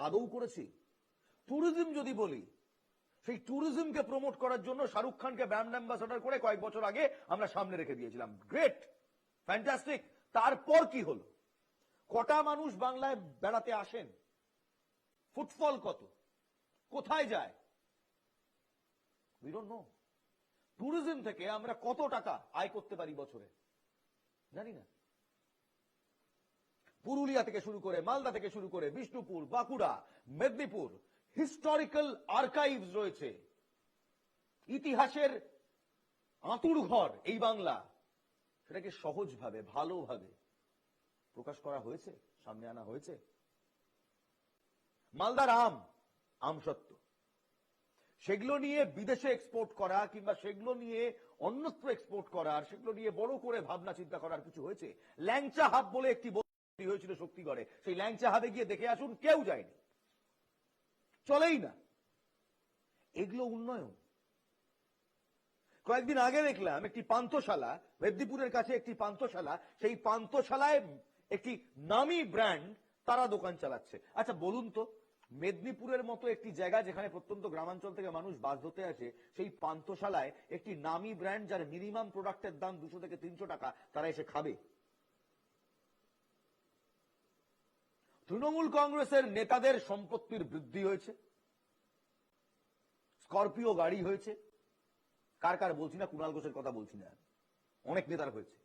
আদৌ করেছি? ট্যুরিজম যদি বলি, সেই ট্যুরিজমকে প্রমোট করার জন্য শাহরুখ খানকে ব্র্যান্ড অ্যাম্বাসাডর করে কয়েক বছর আগে আমরা সামনে রেখে দিয়েছিলাম। Great, fantastic. তারপর কি হলো? কটা মানুষ বাংলায় বেড়াতে আসেন? ফুটফল কত? কোথায় যায়? We don't know. ট্যুরিজম থেকে আমরা কত টাকা আয় করতে পারি বছরে জানি না। পুরুলিয়া থেকে শুরু করে, মালদা থেকে শুরু করে, বিষ্ণুপুর, বাঁকুড়া, মেদিনীপুর, হিস্টোরিক্যাল আর্কাইভস রয়েছে, ইতিহাসের আঁতুড় ঘর এই বাংলা। সেটাকে সহজভাবে, ভালোভাবে প্রকাশ করা হয়েছে, সামনে আনা হয়েছে। মালদার আমসত্ত্ব, সেগুলো নিয়ে বিদেশে এক্সপোর্ট করা কিংবা সেগুলো নিয়ে অন্যত্র এক্সপোর্ট করার, সেগুলো নিয়ে বড় করে ভাবনা চিন্তা করার কিছু হয়েছে? ল্যাংচা হাব বলে একটি বই হয়েছিল শক্তিগড়ে, সেই ল্যাংচা হাবে গিয়ে দেখে আসুন, কেউ যায়নি, চলেই না। এগুলো উন্নয়ন? কয়েকদিন আগে দেখলাম একটি পান্থশালা, মেদিনীপুরের কাছে একটি পান্থশালা, সেই পান্থশালায় একটি নামী ব্র্যান্ড তারা দোকান চালাচ্ছে। আচ্ছা বলুন তো, মেদিনীপুরের মতো একটি জায়গা যেখানে প্রত্যন্ত গ্রামাঞ্চল থেকে মানুষ বাস ধরতে আসে, সেই পান্থশালায় একটি নামী ব্র্যান্ড যার মিনিমাম প্রোডাক্টের দাম 200 থেকে 300 টাকা, তারা এসে খাবে? তৃণমূল কংগ্রেসের নেতাদের সম্পত্তির বৃদ্ধি হয়েছে, স্করপিও গাড়ি হয়েছে, কার কার বলছি না, কুণাল ঘোষের কথা বলছি না, অনেক নেতার হয়েছে।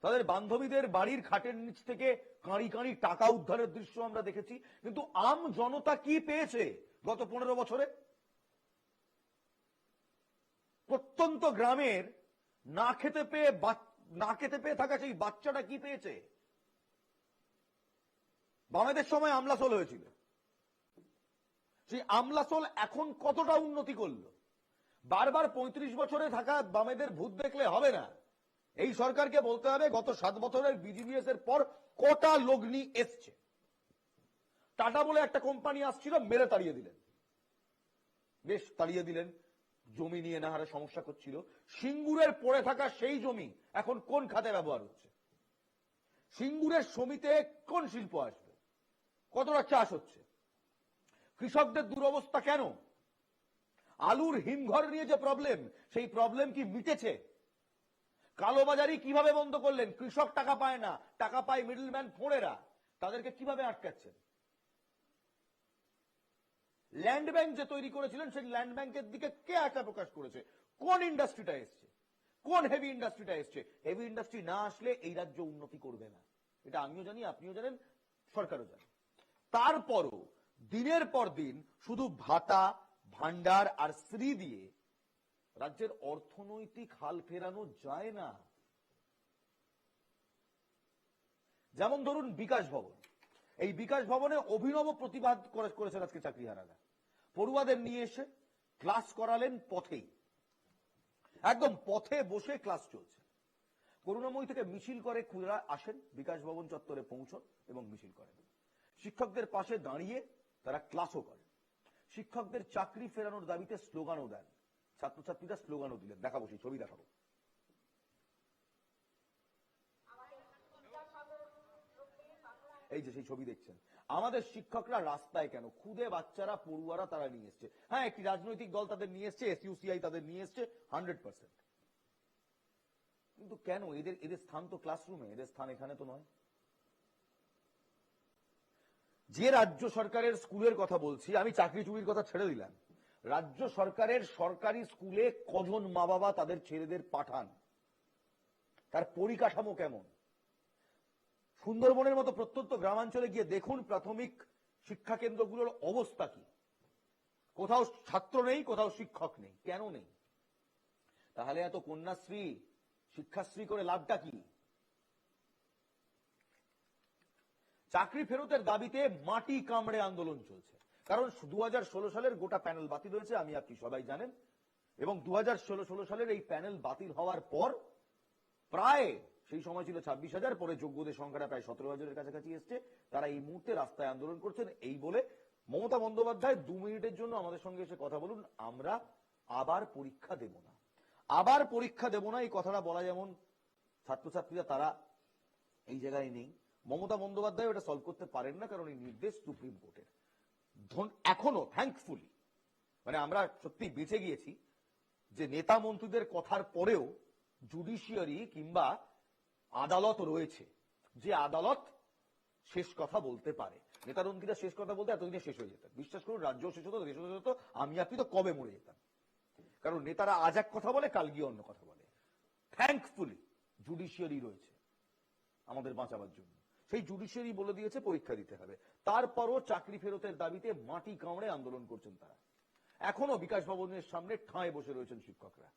তাদের বান্ধবীদের বাড়ির খাটের নিচ থেকে কাঁড়ি কাঁড়ি টাকা উদ্ধারের দৃশ্য আমরা দেখেছি। কিন্তু আম জনতা কি পেয়েছে গত 15 বছরে? প্রত্যন্ত গ্রামের না খেতে পেয়ে থাকা সেই বাচ্চাটা কি পেয়েছে? বামেদের সময় আমলাসোল হয়েছিল, সেই আমলাসোল এখন কতটা উন্নতি করলো? বারবার 35 বছরে থাকা বামেদের ভূত দেখলে হবে না, এই সরকারকে বলতে হবে গত 7 বছরের বিজিবিএস এর পর কটা লগ্নি এসছে। টাটা বলে একটা কোম্পানি আসছিল, মেরে তাড়িয়ে দিলেন, বেশ তাড়িয়ে দিলেন, জমি নিয়ে না হারে সমস্যা করছিল। সিঙ্গুরের পড়ে থাকা সেই জমি এখন কোন খাতে ব্যবহার হচ্ছে? সিঙ্গুরের সমিতে কোন শিল্প আসবে? কতটা চাষ হচ্ছে? কৃষকদের দুরবস্থা কেন? আলুর হিমঘর নিয়ে যে প্রবলেম, সেই প্রবলেম কি মিটেছে? কালোবাজারি কিভাবে বন্ধ করলেন? কৃষক টাকা পায় না, টাকা পায় মিডলম্যান ফোড়েরা, তাদেরকে কিভাবে আটকাচ্ছেন? ল্যান্ড ব্যাংক যে তৈরি করেছিলেন, সেই ল্যান্ড ব্যাংকের দিকে কে আশা প্রকাশ করেছে? কোন ইন্ডাস্ট্রিটা এসছে? কোন হেভি ইন্ডাস্ট্রিটা এসছে? হেভি ইন্ডাস্ট্রি না আসলে এই রাজ্য উন্নতি করবে না, এটা আমিও জানি, আপনিও জানেন, সরকারও জানে। তারপরও দিনের পর দিন শুধু ভাতা, ভান্ডার আর শ্রী দিয়ে রাজ্যের অর্থনৈতিক হাল ফেরানো যায় না। যেমন ধরুন বিকাশ ভবন, এই বিকাশ ভবনে অভিনব প্রতিবাদ করেছেন আজকে চাকরিহারারা। পড়ুয়াদের নিয়ে এসে ক্লাস করালেন পথেই, একদম পথে বসে ক্লাস চলছে। করুণাময়ী থেকে মিছিল করে খুঁড়া আসেন, বিকাশ ভবন চত্বরে পৌঁছন এবং মিছিল করেন। শিক্ষকদের পাশে দাঁড়িয়ে তারা ক্লাসও করেন। শিক্ষকদের চাকরি ফেরানোর দাবিতে স্লোগানও দেন, ছাত্রছাত্রীরা স্লোগানও দিলেন। দেখাবো, সেই ছবি দেখাবো। এই যে সেই ছবি দেখছেন, আমাদের শিক্ষকরা রাস্তায় কেন? খুদে বাচ্চারা, পড়ুয়ারা তারা নিয়ে এসছে। হ্যাঁ, একটি রাজনৈতিক দল তাদের নিয়ে এসছে, এসইউসিআই তাদের নিয়ে এসছে 100%, কিন্তু কেন? এদের স্থান তো ক্লাসরুমে, এদের স্থান এখানে তো নয়। যে রাজ্য সরকারের স্কুলের কথা বলছি, আমি চাকরি চুরির কথা ছেড়ে দিলাম, রাজ্য সরকারের সরকারি স্কুলে কজন মা বাবা তাদের ছেলেদের পাঠান, তার পরিকাঠামো কেমন? সুন্দরবনের মতো প্রত্যন্ত গ্রামাঞ্চলে গিয়ে দেখুন প্রাথমিক শিক্ষা কেন্দ্রগুলোর অবস্থা কি। কোথাও ছাত্র নেই, কোথাও শিক্ষক নেই। কেন নেই? তাহলে এত কন্যাশ্রী, শিক্ষাশ্রী করে লাভটা কি? চাকরি ফেরতের দাবিতে মাটি কামড়ে আন্দোলন চলছে, কারণ 2016 সালের গোটা প্যানেল বাতিল হয়েছে, আমি আপনি সবাই জানেন। এবং 2016 সালের এই প্যানেল বাতিল হওয়ার পর প্রায়, সেই সময় ছিল 26,000, পরে যোগ্যদের সংখ্যাটা প্রায় 17,000-এর কাছাকাছি এসছে। তারা এই মুহূর্তে রাস্তায় আন্দোলন করছেন। এই বলে মমতা বন্দ্যোপাধ্যায় 2 মিনিটের জন্য আমাদের সঙ্গে এসে কথা বলুন, আমরা আবার পরীক্ষা দেব না, আবার পরীক্ষা দেব না। এই কথাটা বলা যেমন ছাত্রছাত্রীরা তারা এই জায়গায় নেই, মমতা বন্দ্যোপাধ্যায় ওটা সলভ করতে পারেন না, কারণ এই নির্দেশ সুপ্রিম কোর্টের। এখনো থ্যাঙ্কফুলি, মানে আমরা সত্যি বেঁচে গিয়েছি যে নেতা মন্ত্রীদের কথার পরেও জুডিশিয়ারি কিংবা আদালত রয়েছে, যে আদালত শেষ কথা বলতে পারে। নেতামন্ত্রীরা শেষ কথা বলতে এতদিনে শেষ হয়ে যেত, বিশ্বাস করুন, রাজ্য শেষ হতো, দেশ শেষ হতো, আমি আপনি তো কবে মরে যেতাম। কারণ নেতারা আজ এক কথা বলে, কাল গিয়ে অন্য কথা বলে। থ্যাঙ্কফুলি জুডিশিয়ারি রয়েছে আমাদের বাঁচাবার জন্য। সেই জুডিশিয়ারি বলে দিয়েছে পরীক্ষা দিতে হবে। তারপরও চাকরি ফেরতের দাবিতে মাটি কামড়ে আন্দোলন করছেন তারা। এখনো বিকাশ ভবনের সামনে ঠাঁই বসে রয়েছেন শিক্ষকরা।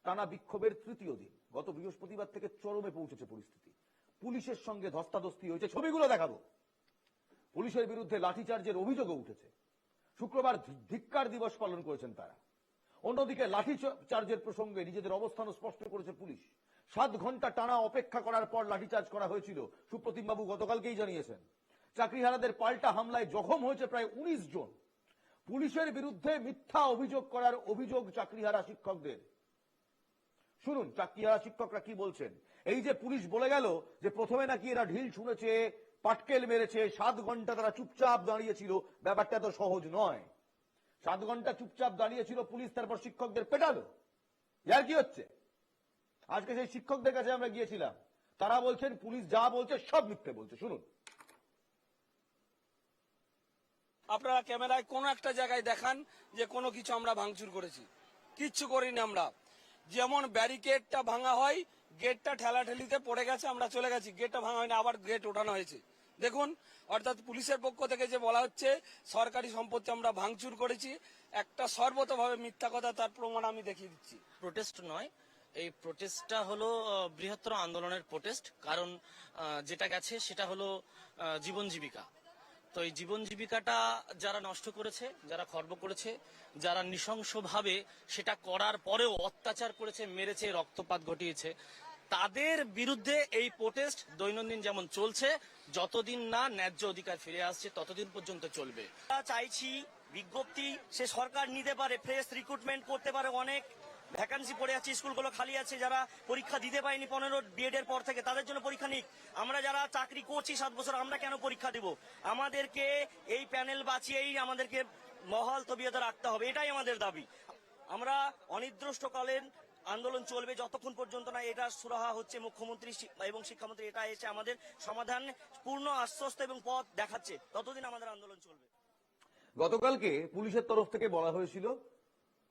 টানা বিক্ষোভের 3য় দিন, গত বৃহস্পতিবার থেকে চরমে পৌঁছেছে পরিস্থিতি। পুলিশের সঙ্গে ধস্তাধস্তি হয়েছে, ছবিগুলো দেখাবো। পুলিশের বিরুদ্ধে লাঠিচার্জের অভিযোগও উঠেছে। শুক্রবার ধিক্কার দিবস পালন করেছেন তারা। অন্যদিকে লাঠি চার্জের প্রসঙ্গে নিজেদের অবস্থান স্পষ্ট করেছে পুলিশ। 7 ঘন্টা টানা অপেক্ষা করার পর লাঠিচার্জ করা হয়েছিল, সুপ্রতিম বাবু গতকালকেই জানিয়েছেন। চাকরিহারাদের পাল্টা হামলায় জখম হয়েছে প্রায় 19 জন। পুলিশের বিরুদ্ধে মিথ্যা অভিযোগ করার অভিযোগ চাকরিহারা শিক্ষকদের। শুনুন চাকরিহারা শিক্ষকরা কি বলছেন। এই যে পুলিশ বলে গেল যে প্রথমে নাকি এরা ঢিল ছুঁড়েছে, পাটকেল মেরেছে, 7 ঘন্টা তারা চুপচাপ দাঁড়িয়েছিল, ব্যাপারটা তো সহজ নয়। 7 ঘন্টা চুপচাপ দাঁড়িয়েছিল পুলিশ, তারপর শিক্ষকদের পেটালো। ইয়ার কি হচ্ছে? আজকে সেই শিক্ষকদের কাছে আমরা গিয়েছিলাম, তারা বলছেন পুলিশ যা বলছে সব মিথ্যে বলছে। শুনুন। আপনারা ক্যামেরায় কোনো একটা জায়গায় দেখান যে কোনো কিছু আমরা ভাঙচুর করেছি, কিচ্ছু করিনি আমরা। যেমন ব্যারিকেডটা ভাঙা হয়, গেটটা ঠেলাঠেলিতে পড়ে গেছে, আমরা চলে গেছি, গেটটা ভাঙা হয়নি, আবার গেট ওঠানো হয়েছে। দেখুন, অর্থাৎ পুলিশের পক্ষ থেকে যে বলা হচ্ছে সরকারি সম্পত্তি আমরা ভাঙচুর করেছি, একটা সর্বতভাবে মিথ্যা কথা, তার প্রমাণ আমি দেখিয়ে দিচ্ছি। প্রোটেস্ট নয়, এই প্রোটেস্টটা হলো বৃহত্তর আন্দোলনের প্রোটেস্ট। কারণ যেটা গেছে সেটা হলো জীবন জীবিকা। তো এই জীবন জীবিকাটা যারা নষ্ট করেছে, যারা খর্ব করেছে, যারা নৃশংসভাবে সেটা করার পরেও অত্যাচার করেছে, মেরেছে, রক্তপাত ঘটিয়েছে, তাদের বিরুদ্ধে এই প্রোটেস্ট দৈনন্দিন যেমন চলছে, যতদিন না ন্যায্য অধিকার ফিরে আসছে ততদিন পর্যন্ত চলবে। চাইছি বিজ্ঞপ্তি সে সরকার নিতে পারে, ফ্রেশ রিক্রুটমেন্ট করতে পারে। অনেক ভ্যাকান্সি পড়ে আছে, স্কুলগুলো খালি আছে, যারা পরীক্ষা দিতে পারেনি 15 বিএড এর পর থেকে, তাদের জন্য পরীক্ষা নিক। আমরা যারা চাকরি করছি 7 বছর, আমরা কেন পরীক্ষা দেব? আমাদেরকে এই প্যানেল বাঁচিয়েই আমাদেরকে মহল তবিয়তে রাখতে হবে, এটাই আমাদের দাবি। আমরা অনির্দিষ্টকালীন আন্দোলন চলবে যতক্ষণ পর্যন্ত না এটা সুরাহা হচ্ছে। মুখ্যমন্ত্রী এবং শিক্ষামন্ত্রী এটা এসে আমাদের সমাধান পূর্ণ আশ্বস্ত এবং পথ দেখাচ্ছে, ততদিন আমাদের আন্দোলন চলবে। গতকালকে পুলিশের তরফ থেকে বলা হয়েছিল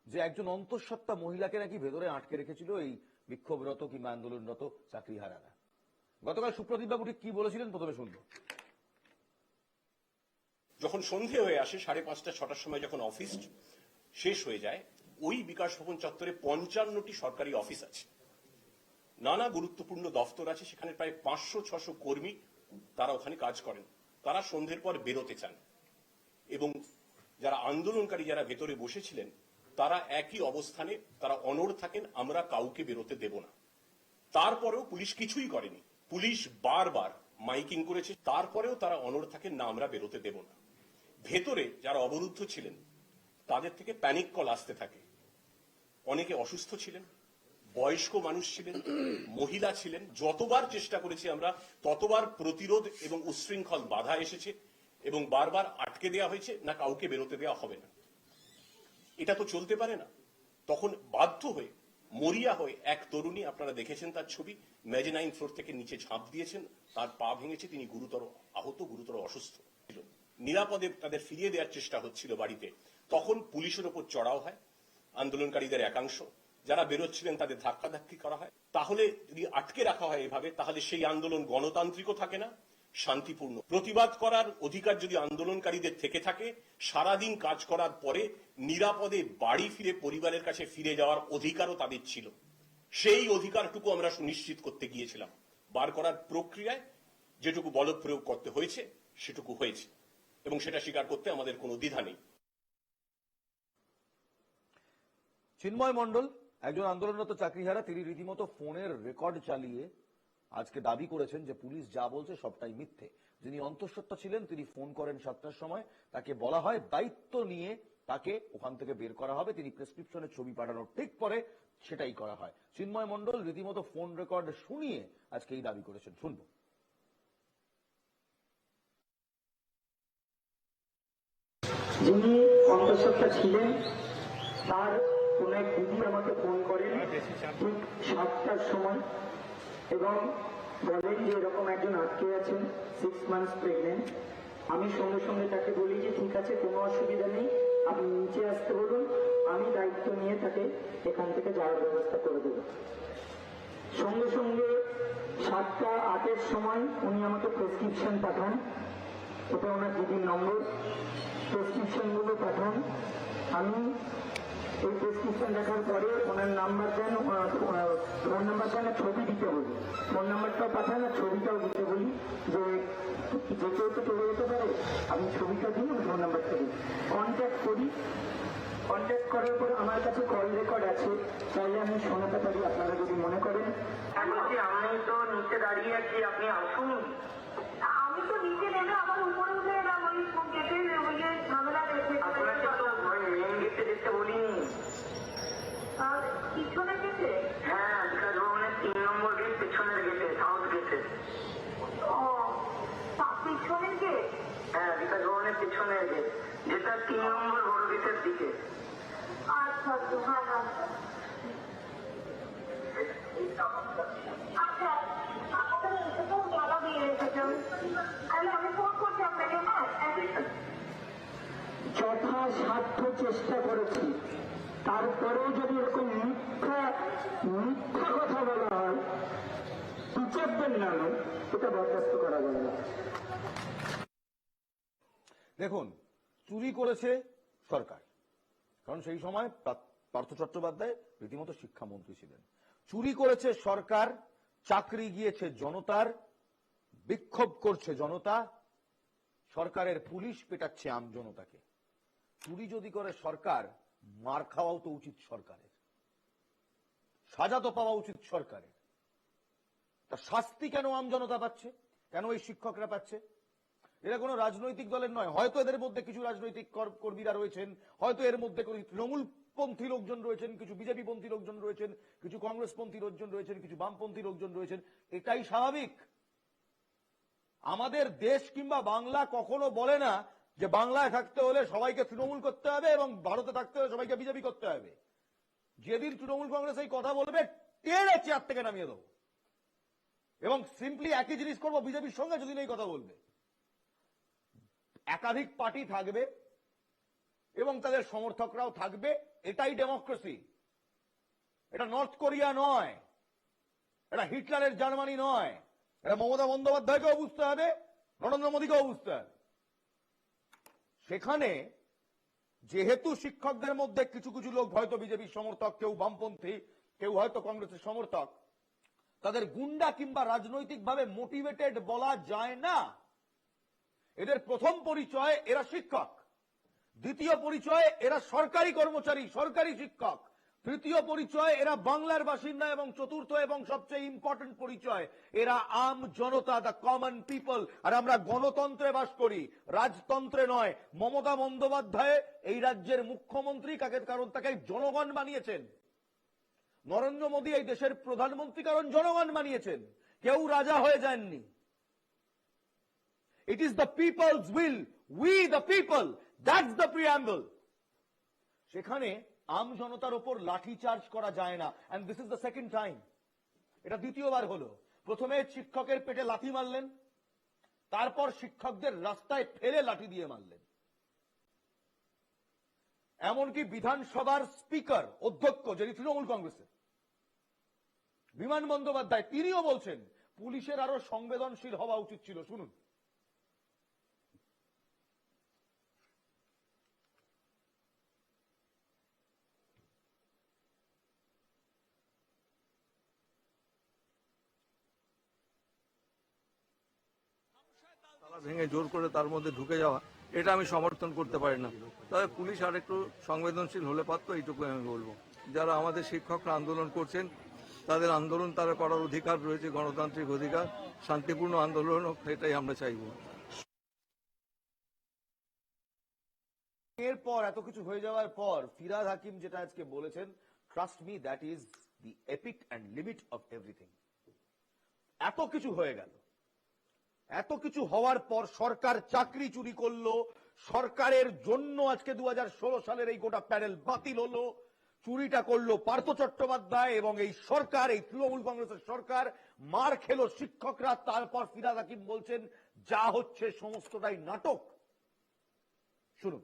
যে একজন অন্তঃসত্ত্বা মহিলাকে নাকি ভেতরে আটকে রেখেছিল এই বিক্ষোভরত কিংবা আন্দোলনরত চাকরিহারারা। গতকাল সুপ্রদীপ বাবু ঠিক কি বলেছিলেন প্রথমে শুনবো। যখন সন্ধে হয়ে আসে 5:30 6টার সময় যখন অফিস শেষ হয়ে যায়, ওই বিকাশ ভবন চত্বরে 55টি সরকারি অফিস আছে, নানা গুরুত্বপূর্ণ দফতর আছে, সেখানে প্রায় 500-600 কর্মী তারা ওখানে কাজ করেন। তারা সন্ধ্যের পর বেরোতে চান এবং যারা আন্দোলনকারী যারা ভেতরে বসেছিলেন তারা একই অবস্থানে তারা অনড় থাকেন, আমরা কাউকে বেরোতে দেব না। তারপরেও পুলিশ কিছুই করেনি, পুলিশ বারবার মাইকিং করেছে, তারপরেও তারা অনড় থাকেন, না আমরা বেরোতে দেব না। ভেতরে যারা অবরুদ্ধ ছিলেন তাদের থেকে প্যানিক কল আসতে থাকে। অনেকে অসুস্থ ছিলেন, বয়স্ক মানুষ ছিলেন, মহিলা ছিলেন। যতবার চেষ্টা করেছি আমরা, ততবার প্রতিরোধ এবং উচ্ছৃঙ্খল বাধা এসেছে এবং বারবার আটকে দেওয়া হয়েছে, না কাউকে বেরোতে দেওয়া হবে না। এটা তো চলতে পারে না। তখন বাধ্য হয়ে মরিয়া হয়ে এক তরুণী, আপনারা দেখেছেন তার ছবি, মেজেনাইন ফ্লোর থেকে নিচে ঝাঁপ দিয়েছেন, তার পা ভেঙেছে, তিনি গুরুতর আহত, গুরুতর অসুস্থ ছিল। নিরাপদে তাদের ফিরিয়ে দেওয়ার চেষ্টা হচ্ছিল বাড়িতে, তখন পুলিশের ওপর চড়াও হয় আন্দোলনকারীদের একাংশ। যারা বেরোচ্ছিলেন তাদের ধাক্কাধাক্কি করা হয়। তাহলে যদি আটকে রাখা হয় এভাবে, তাহলে সেই আন্দোলন গণতান্ত্রিকও থাকে না, শান্তিপূর্ণ। প্রতিবাদ করার অধিকার যদি আন্দোলনকারীদের থেকে থাকে, সারাদিন কাজ করার পরে নিরাপদে বাড়ি ফিরে পরিবারের কাছে ফিরে যাওয়ার অধিকারও তাদের ছিল। সেই অধিকারটুকু আমরা সুনিশ্চিত করতে গিয়েছিলাম। বার করার প্রক্রিয়ায় যেটুকু বল প্রয়োগ করতে হয়েছে সেটুকু হয়েছে এবং সেটা স্বীকার করতে আমাদের কোনো দ্বিধা নেই। চিন্ময় মণ্ডল একজন আন্দোলনরত চাকরিহারা, তিনি রীতিমতো ফোনের রেকর্ড চালিয়ে আজকে দাবি করেছেন যে পুলিশ যা বলছে সবটাই মিথ্যে। যিনি অন্তঃসত্ত্বা ছিলেন তিনি ফোন করেন 7টার সময়, তাকে বলা হয় দায়িত্ব নিয়ে তাকে ওখান থেকে বের করা হবে, তিনি প্রেসক্রিপশনের ছবি পাঠানোর ঠিক পরে সেটাই করা হয়। চিন্ময় মণ্ডল রীতিমতো ফোন রেকর্ড শুনিয়ে আজকে এই দাবি করেছেন, শুনবো। যিনি অন্তঃসত্ত্বা ছিলেন তার কোন এক দিদি আমাকে ফোন করেন ঠিক 7টার সময় এবং বলেন যে এরকম একজন আটকে আছেন, 6 মান্থস প্রেগনেন্ট। আমি সঙ্গে সঙ্গে তাকে বলি যে ঠিক আছে, কোনো অসুবিধা নেই, আপনি নিচে আসতে বলুন, আমি দায়িত্ব নিয়ে তাকে এখান থেকে যাওয়ার ব্যবস্থা করে দেব। সঙ্গে সঙ্গে 7:08 সময় উনি আমাকে প্রেসক্রিপশন পাঠান, ওটা ওনার দিদির নম্বর। প্রেসক্রিপশনগুলো পাঠান, আমি এই প্রেসক্রিপশন দেখার পরে ওনার নাম্বার দেন, ফোন নাম্বার দেন, ছবি দিতে বলি, ফোন নাম্বারটাও পাঠান আর ছবিটাও দিতে বলি, যে যেতে হতে চলে যেতে পারে, আমি ছবিটা দিই, ফোন নাম্বারটা দিই। কন্ট্যাক্ট করি, কন্ট্যাক্ট করার পর আমার কাছে কল যাচ্ছে, তাই আমি শোনাতে পারি আপনারা যদি মনে করেন। বলছি আমি তো নিচে দাঁড়িয়ে আছি, আপনি আসুন। আমি তো নিচে নেমে আবার উপরে উঠে এলাম, ওই গেটের ওই যে ঝামেলা দেখে। আপনাকে তো মেন গেটে দেখতে বলিনি। আর পিছনে গেছে? হ্যাঁ, বিকাশ ভবনের 3 নম্বর গেট, পেছনের গেটে, সাউথ গেটে। ও পিছনের গেট? হ্যাঁ, বিকাশ ভবনের পেছনের গেট, যেটা 3 নম্বর বড় গেটের দিকে। আচ্ছা আচ্ছা, হ্যাঁ হ্যাঁ। আচ্ছা, আপনাদের এসে তো জ্বালা দিয়ে রেখেছেন, তাহলে আমি ফোন করছি আপনাকে। হ্যাঁ, যথাসাধ্য চেষ্টা করেছি, তারপরেও যদি এরকম মিথ্যা কথা বলা হয় টিচারদের নামে, এটা বরদাস্ত করা যাবে না। দেখুন, চুরি করেছে সরকার, কারণ সেই সময় পার্থ চট্টোপাধ্যায় রীতিমতো শিক্ষামন্ত্রী ছিলেন। চুরি করেছে সরকার, চাকরি গিয়েছে জনতার, বিক্ষোভ করছে জনতা, সরকারের পুলিশ পেটাচ্ছে আম জনতাকে। চুরি যদি করে সরকার, মার খাওয়াও তো উচিত সরকারের, সাজা তো পাওয়া উচিত সরকারের। তা শাস্তি কেন আম জনতা পাচ্ছে, কেন এই শিক্ষকরা পাচ্ছে? এরা কোনো রাজনৈতিক দলের নয়। হয়তো এদের মধ্যে কিছু রাজনৈতিক কর্মীরা রয়েছেন, হয়তো এর মধ্যে তৃণমূল পন্থী লোকজন রয়েছেন, কিছু বিজেপি পন্থী লোকজন রয়েছেন, কিছু কংগ্রেস পন্থী লোকজন রয়েছেন, কিছু বামপন্থী লোকজন রয়েছেন। এটাই স্বাভাবিক। আমাদের দেশ কিংবা বাংলা কখনো বলে না যে বাংলায় থাকতে হলে সবাইকে তৃণমূল করতে হবে এবং ভারতে থাকতে হলে সবাইকে বিজেপি করতে হবে। যেদিন তৃণমূল কংগ্রেস এই কথা বলবে, টেনে চেয়ার থেকে নামিয়ে দেবো এবং সিম্পলি একই জিনিস করবো বিজেপির সঙ্গে যদি এই কথা বলবে। একাধিক পার্টি থাকবে এবং তাদের সমর্থকরাও থাকবে, এটাই ডেমোক্রেসি। এটা নর্থ কোরিয়া নয়, এটা হিটলারের জার্মানি নয়। এটা মমতা বন্দ্যোপাধ্যায়কেও বুঝতে হবে, নরেন্দ্র মোদীকেও বুঝতে হবে। সেখানে যেহেতু শিক্ষকদের মধ্যে কিছু কিছু লোক হয়তো বিজেপির সমর্থক, কেউ বামপন্থী, কেউ হয়তো কংগ্রেসের সমর্থক, তাদের গুন্ডা কিংবা রাজনৈতিকভাবে মোটিভেটেড বলা যায় না। এদের প্রথম পরিচয় এরা শিক্ষক, দ্বিতীয় পরিচয় এরা সরকারি কর্মচারী, সরকারি শিক্ষক, তৃতীয় পরিচয় এরা বাংলার বাসিন্দা এবং চতুর্থ এবং সবচেয়ে ইম্পর্টেন্ট পরিচয় এরা আম জনতা, দ্য কমন পিপল। আর আমরা গণতন্ত্রে বাস করি, রাজতন্ত্রে নয়। মমতা বন্দ্যোপাধ্যায় এই রাজ্যের মুখ্যমন্ত্রী, কারণ তাকে জনগণ বানিয়েছেন। নরেন্দ্র মোদী এই দেশের প্রধানমন্ত্রী, কারণ জনগণ বানিয়েছেন। কেউ রাজা হয়ে যাননি। It is the people's will, we the people, that's the preamble. সেখানে আম জনতার উপর লাঠি চার্জ করা যায় না, and this is the second time. এটা দ্বিতীয়বার হলো। প্রথমে শিক্ষকের পেটে লাঠি মারলেন, তারপর শিক্ষকদের রাস্তায় ফেলে লাঠি দিয়ে মারলেন। এমনকি বিধানসভার স্পিকার, অধ্যক্ষ, যিনি তৃণমূল কংগ্রেসের, বিমান বন্দ্যোপাধ্যায়, তিনিও বলছেন পুলিশের আরো সংবেদনশীল হওয়া উচিত ছিল। শুনুন। ভেঙে জোর করে তার মধ্যে ঢুকে যাওয়া, এটা আমি সমর্থন করতে পারি না। তবে পুলিশ আর একটু সংবেদনশীল হলে পারতো, এইটুকু আমি বলবো। যারা আমাদের শিক্ষকরা আন্দোলন করছেন, তাদের আন্দোলন তারা করার অধিকার রয়েছে, গণতান্ত্রিক অধিকার, শান্তিপূর্ণ আন্দোলন হোক, এটাই আমরা চাইব। এরপর এত কিছু হয়ে যাওয়ার পর ফিরহাদ হাকিম যেটা আজকে বলেছেন, trust me, that is the epic and limit of everything. এত কিছু হয়ে গেল, এত কিছু হওয়ার পর সরকার চাকরি চুরি করলো, সরকারের জন্য আজকে 2016 সালের এই গোটা প্যানেল বাতিল হলো। চুরিটা করলো পার্থ চট্টোপাধ্যায় এবং এই সরকার, এই তৃণমূল কংগ্রেসের সরকার। মার খেলো শিক্ষকরা। তারপর ফিরহাদ হাকিম বলছেন যা হচ্ছে সমস্তটাই নাটক। শুনুন।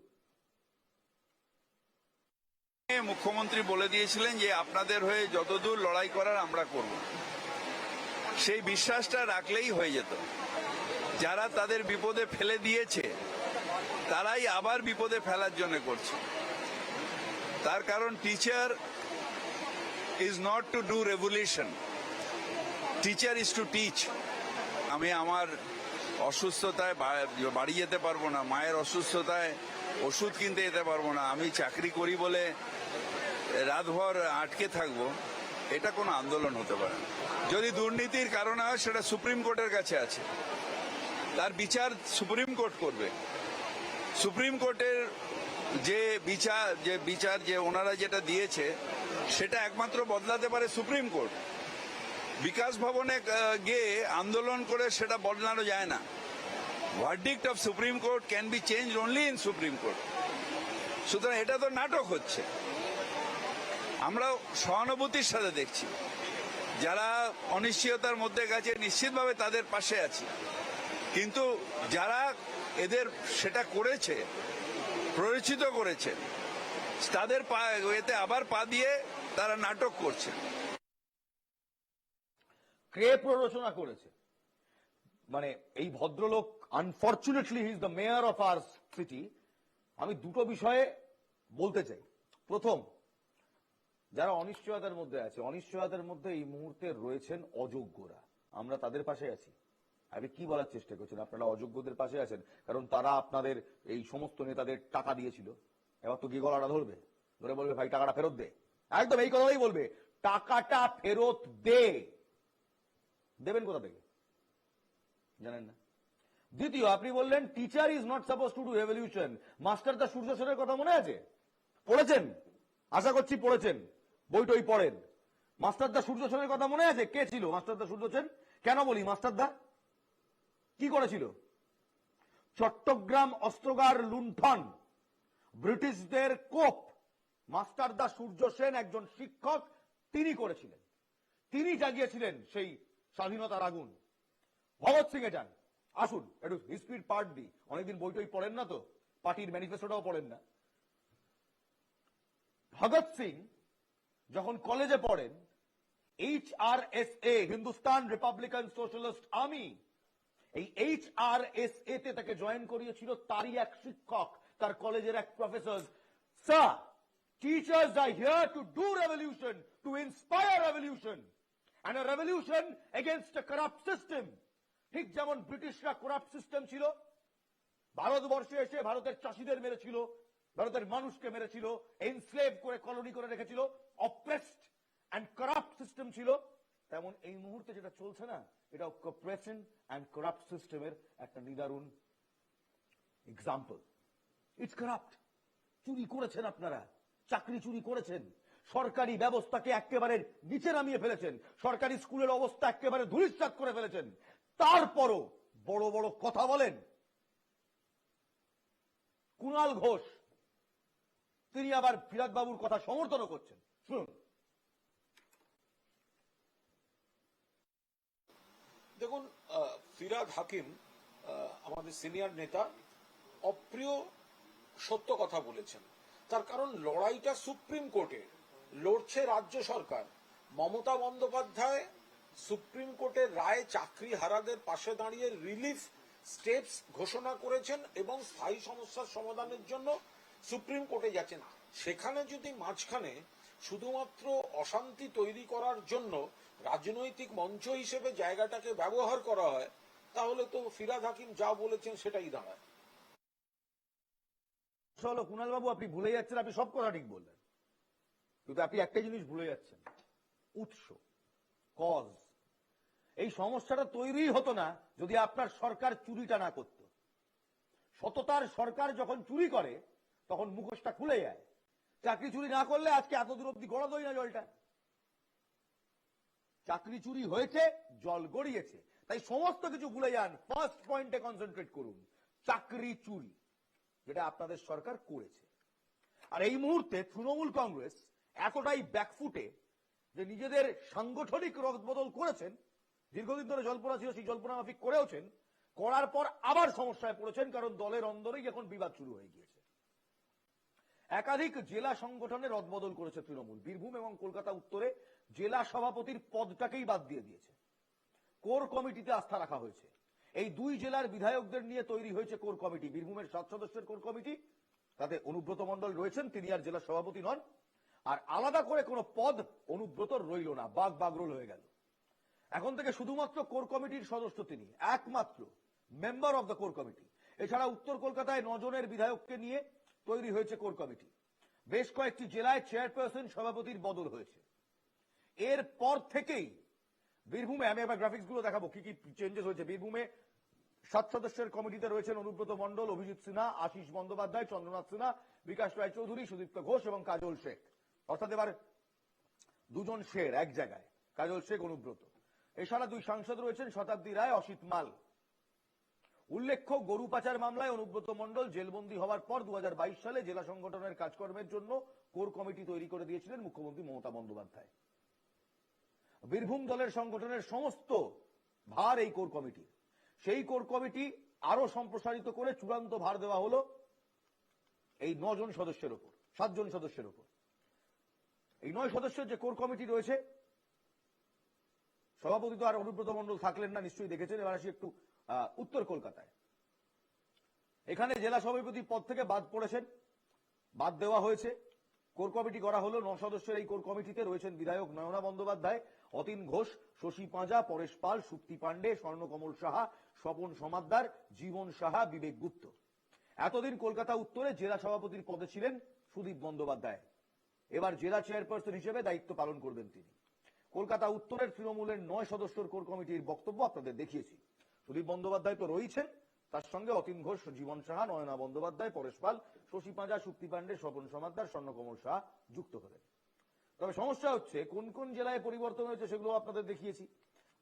মুখ্যমন্ত্রী বলে দিয়েছিলেন যে আপনাদের হয়ে যতদূর লড়াই করার আমরা করব। সেই বিশ্বাসটা রাখলেই হয়ে যেত। যারা তাদের বিপদে ফেলে দিয়েছে তারাই আবার বিপদে ফেলার জন্য করছে। তার কারণ teacher is not to do revolution, teacher is to teach. আমি আমার অসুস্থতায় বাড়ি যেতে পারবো না, মায়ের অসুস্থতায় ওষুধ কিনতে যেতে পারবো না, আমি চাকরি করি বলে রাতভর আটকে থাকবো, এটা কোনো আন্দোলন হতে পারে না। যদি দুর্নীতির কারণে হয় সেটা সুপ্রিম কোর্টের কাছে আছে, তার বিচার সুপ্রিম কোর্ট করবে। সুপ্রিম কোর্টের যে বিচার যে ওনারা যেটা দিয়েছে সেটা একমাত্র বদলাতে পারে সুপ্রিম কোর্ট। বিকাশ ভবনে গিয়ে আন্দোলন করে সেটা বদলানো যায় না। Verdict of supreme court can be change only in supreme court. সুতরাং এটা তো নাটক হচ্ছে। আমরা সহানুভূতির সাথে দেখছি, যারা অনিশ্চয়তার মধ্যে গেছে নিশ্চিতভাবে তাদের পাশে আছি, কিন্তু যারা এদের সেটা করেছে, প্ররোচিত করেছে, তাদের এতে আবার পা দিয়ে তারা নাটক করছে। কে প্ররোচনা করেছে? মানে এই ভদ্রলোক, unfortunately he is the mayor of our city. আমি দুটো বিষয়ে বলতে চাই। প্রথম, যারা অনিশ্চয়তার মধ্যে আছে, অনিশ্চয়তার মধ্যে এই মুহূর্তে রয়েছেন অযোগ্যরা, আমরা তাদের পাশে আছি। আপনি কি বলার চেষ্টা করছেন? আপনারা অযোগ্যদের পাশে আছেন কারণ তারা আপনাদের এই সমস্ত নেতাদের টাকা দিয়েছিল। এবার তো কি গলাটা ধরবে, ধরে বলবে ভাই টাকাটা ফেরত দে। একদম এই কথাই বলবে, টাকাটা ফেরত দে। দেবেন কোথা থেকে জানেন না। দ্বিতীয়, আপনি বললেন teacher is not suppose to do revolution. Master দা সূর্য সেনের কথা মনে আছে? পড়েছেন, আশা করছি পড়েছেন, বইটই পড়েন। মাস্টার দা সূর্য সেনের কথা মনে আছে? কে ছিল মাস্টার দা সূর্য সেন? কেন বলি মাস্টার দা? কি করেছিল? চট্টগ্রাম অস্ত্রাগার লুণ্ঠন, ব্রিটিশদের কোপ মাস্টার দা সূর্য সেন একজন শিক্ষক, তিনি করেছিলেন। তিনি জাগিয়েছিলেন সেই স্বাধীনতার আগুন। ভগৎ সিং এ যান, আসুন একটু হিস্ট্রির পার্ট দিই। অনেকদিন বইটই পড়েন না তো, পার্টির ম্যানিফেস্টোটাও পড়েন না। ভগৎ সিং যখন কলেজে পড়েন, HRSA, Hindustan Republican socialist army, এই HRSA তে তাকে জয়েন করিয়েছিল তারই এক শিক্ষক, তার কলেজের এক professor. Sir, teachers R here two do revolution, to inspire revolution, and a revolution against a corrupt system. ঠিক যেমন ব্রিটিশরা করাপ্ট সিস্টেম ছিল, ভারতবর্ষে এসে ভারতের চাষিদের মেরেছিল, ভারতের মানুষকে মেরেছিল, এনস্লেভ করে কলোনি করে রেখেছিল, অপ্রেসড এন্ড করাপ্ট সিস্টেম ছিল, তেমন এই মুহূর্তে যেটা চলছে না, এটা অপ্রেশন এন্ড করাপ্ট সিস্টেমের একটা নিদারুণ এক্সাম্পল। It's corrupt. চুরি করেছেন আপনারা, চাকরি চুরি করেছেন, সরকারি ব্যবস্থাকে একেবারে নিচে নামিয়ে ফেলেছেন, সরকারি স্কুলের অবস্থা একেবারে ধূলিসাৎ করে ফেলেছেন। তারপরও বড় বড় কথা বলেন। কুণাল ঘোষ, তিনি আবার ফিরাদ বাবুর কথা সমর্থন করছেন। শুনুন। দেখুন, ফিরাদ হাকিম আমাদের সিনিয়র নেতা অপ্রিয় সত্য কথা বলেছেন। তার কারণ লড়াইটা সুপ্রিম কোর্টে লড়ছে রাজ্য সরকার। মমতা বন্দ্যোপাধ্যায় সুপ্রিম কোর্টের রায়ে চাকরি হারাদের পাশে দাঁড়িয়ে রিলিফ স্টেপস ঘোষণা করেছেন এবং স্থায়ী সমস্যার সমাধানের জন্য সুপ্রিম কোর্টে যাচ্ছেন। সেখানে যদি মাঝখানে শুধুমাত্র অশান্তি তৈরি করার জন্য রাজনৈতিক মঞ্চ হিসেবে জায়গাটাকে ব্যবহার করা হয়, তাহলে তো ফিরাদ হাকিম যা বলেছেন সেটাই দাঁড়ায়। চলো কুণাল বাবু, আপনি ভুলে যাচ্ছেন, আপনি সব কথা ঠিক বললেন, কিন্তু আপনি একটা জিনিস ভুলে যাচ্ছেন, উৎস, কজ। এই সমস্যাটা তৈরি হতো না যদি আপনার সরকার চুরিটা না করত। সততার সরকার যখন চুরি করে তখন মুখোশটা খুলে যায়। চাকরি চুরি না করলে আজকে এত দূর অব্দি গড়াতই না জলটা। চাকরি চুরি হয়েছে, জল গড়িয়েছে, তাই সমস্ত কিছু ভুলে যান, ফার্স্ট পয়েন্টে কনসেন্ট্রেট করুন, চাকরি চুরি, যেটা আপনাদের সরকার করেছে। আর এই মুহূর্তে তৃণমূল কংগ্রেস এতটাই ব্যাকফুটে যে নিজেদের সাংগঠনিক রদবদল করেছেন, দীর্ঘদিন ধরে জল্পনা ছিল, সেই জল্পনা মাফিক করেওছেন, করার পর আবার সমস্যায় পড়েছেন, কারণ দলের অন্দরেই এখন বিবাদ শুরু হয়ে গিয়েছে। একাধিক জেলা সংগঠনের রদবদল করেছে তৃণমূল। বীরভূম এবং কলকাতা উত্তরে জেলা সভাপতির পদটাকেই বাদ দিয়ে দিয়েছে, কোর কমিটিতে আস্থা রাখা হয়েছে। এই দুই জেলার বিধায়কদের নিয়ে তৈরি হয়েছে কোর কমিটি। বীরভূমের 7 সদস্যের কোর কমিটি, তাতে অনুব্রত মণ্ডল রয়েছেন, তিনি আর জেলা সভাপতি নন। আর আলাদা করে কোনো পদ অনুব্রতর রইল না, বাগরোল হয়ে গেল। এখন থেকে শুধুমাত্র কোর কমিটির সদস্য তিনি, একমাত্র member of the core committee. এছাড়া উত্তর কলকাতায় 9 জনের বিধায়ককে নিয়ে তৈরি হয়েছে কোর কমিটি। বেশ কয়েকটি জেলায় চেয়ারপারসন সভাপতির বদল হয়েছে। এরপর থেকেই বীরভূমে, আমি একবার গ্রাফিক্স গুলো দেখাবো কি কি চেঞ্জেস হয়েছে। বীরভূমে 7 সদস্যের কমিটিতে রয়েছেন অনুব্রত মণ্ডল, অভিজিৎ সিনহা, আশিস বন্দ্যোপাধ্যায়, চন্দ্রনাথ সিনহা, বিকাশ রায় চৌধুরী, সুদীপ্ত ঘোষ এবং কাজল শেখ। অর্থাৎ এবার দুজন শের এক জায়গায়, কাজল শেখ, অনুব্রত। এছাড়া 2 সাংসদ রয়েছেন, শতাব্দী রায়, অসিত মাল। উল্লেখ্য, গরু পাচার মামলায় অনুব্রত মণ্ডল জেলবন্দী হওয়ার পর 2022 সালে জেলা সংগঠনের কাজকর্মের জন্য কোর কমিটি তৈরি করে দিয়েছিলেন মুখ্যমন্ত্রী মমতা বন্দ্যোপাধ্যায়। বীরভূম দলের সংগঠনের সমস্ত ভার এই কোর কমিটির। সেই কোর কমিটি আরো সম্প্রসারিত করে চূড়ান্ত ভার দেওয়া হলো এই 9 জন সদস্যের উপর, 7 জন সদস্যের উপর। এই 9 সদস্যের যে কোর কমিটি রয়েছে, সভাপতি তো আর অনুব্রত মণ্ডল থাকলেন না, নিশ্চয়ই দেখেছেন। এবার আসি একটু উত্তর কলকাতায়। এখানে জেলা সভাপতি পদ থেকে বাদ দেওয়া হয়েছে। কোর কমিটি করা হলো 9 সদস্যের। এই কোর কমিটিতে রয়েছেন বিধায়ক নয়না বন্দ্যোপাধ্যায়, অতীন ঘোষ, শশী পাঁজা, পরেশ পাল, সুপ্তি পাণ্ডে, স্বর্ণকমল সাহা, স্বপন সমাদ্দার, জীবন সাহা, বিবেক গুপ্ত। এতদিন কলকাতা উত্তরে জেলা সভাপতির পদে ছিলেন সুদীপ বন্দ্যোপাধ্যায়। এবার জেলা চেয়ারপারসন হিসেবে দায়িত্ব পালন করবেন তিনি। কলকাতা উত্তরের তৃণমূলের 9 সদস্যের কোর কমিটির বক্তব্য আপনাদের দেখিয়েছি। সুদীপ বন্দ্যোপাধ্যায় তো রয়েছেন, তার সঙ্গে অতীন ঘোষ, জীবন সাহা, নয়না বন্দ্যোপাধ্যায়, পরেশ পাল, শশী পাঁজা, সুপ্তি পাণ্ডে, স্বপন সমাদ্দার, স্বর্ণকমল সাহা যুক্ত হলেন। তবে সমস্যা হচ্ছে কোন কোন জেলায় পরিবর্তন হয়েছে সেগুলো আপনাদের দেখিয়েছি।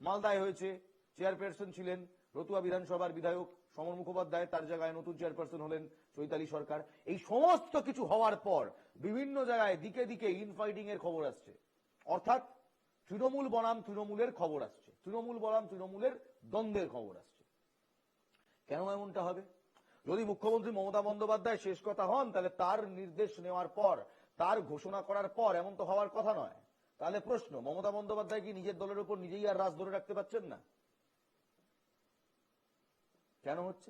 মালদায় হয়েছে, চেয়ারপারসন ছিলেন রতুয়া বিধানসভার বিধায়ক সমর মুখোপাধ্যায়, তার জায়গায় নতুন চেয়ারপারসন হলেন চৈতালি সরকার। এই সমস্ত কিছু হওয়ার পর বিভিন্ন জায়গায় দিকে দিকে ইনফাইটিং এর খবর আসছে, অর্থাৎ তৃণমূল বনাম তৃণমূলের খবর আসছে, তৃণমূল বনাম তৃণমূলের দ্বন্দ্বের খবর আসছে। কেন এমনটা হবে? যদি মুখ্যমন্ত্রী মমতা বন্দ্যোপাধ্যায় শেষ কথা হন, তাহলে তার নির্দেশ নেওয়ার পর, তার ঘোষণা করার পর এমন তো হওয়ার কথা নয়। তাহলে প্রশ্ন, মমতা বন্দ্যোপাধ্যায় কি নিজের দলের উপর নিজেই আর রাজ ধরে রাখতে পারছেন না? কেন হচ্ছে?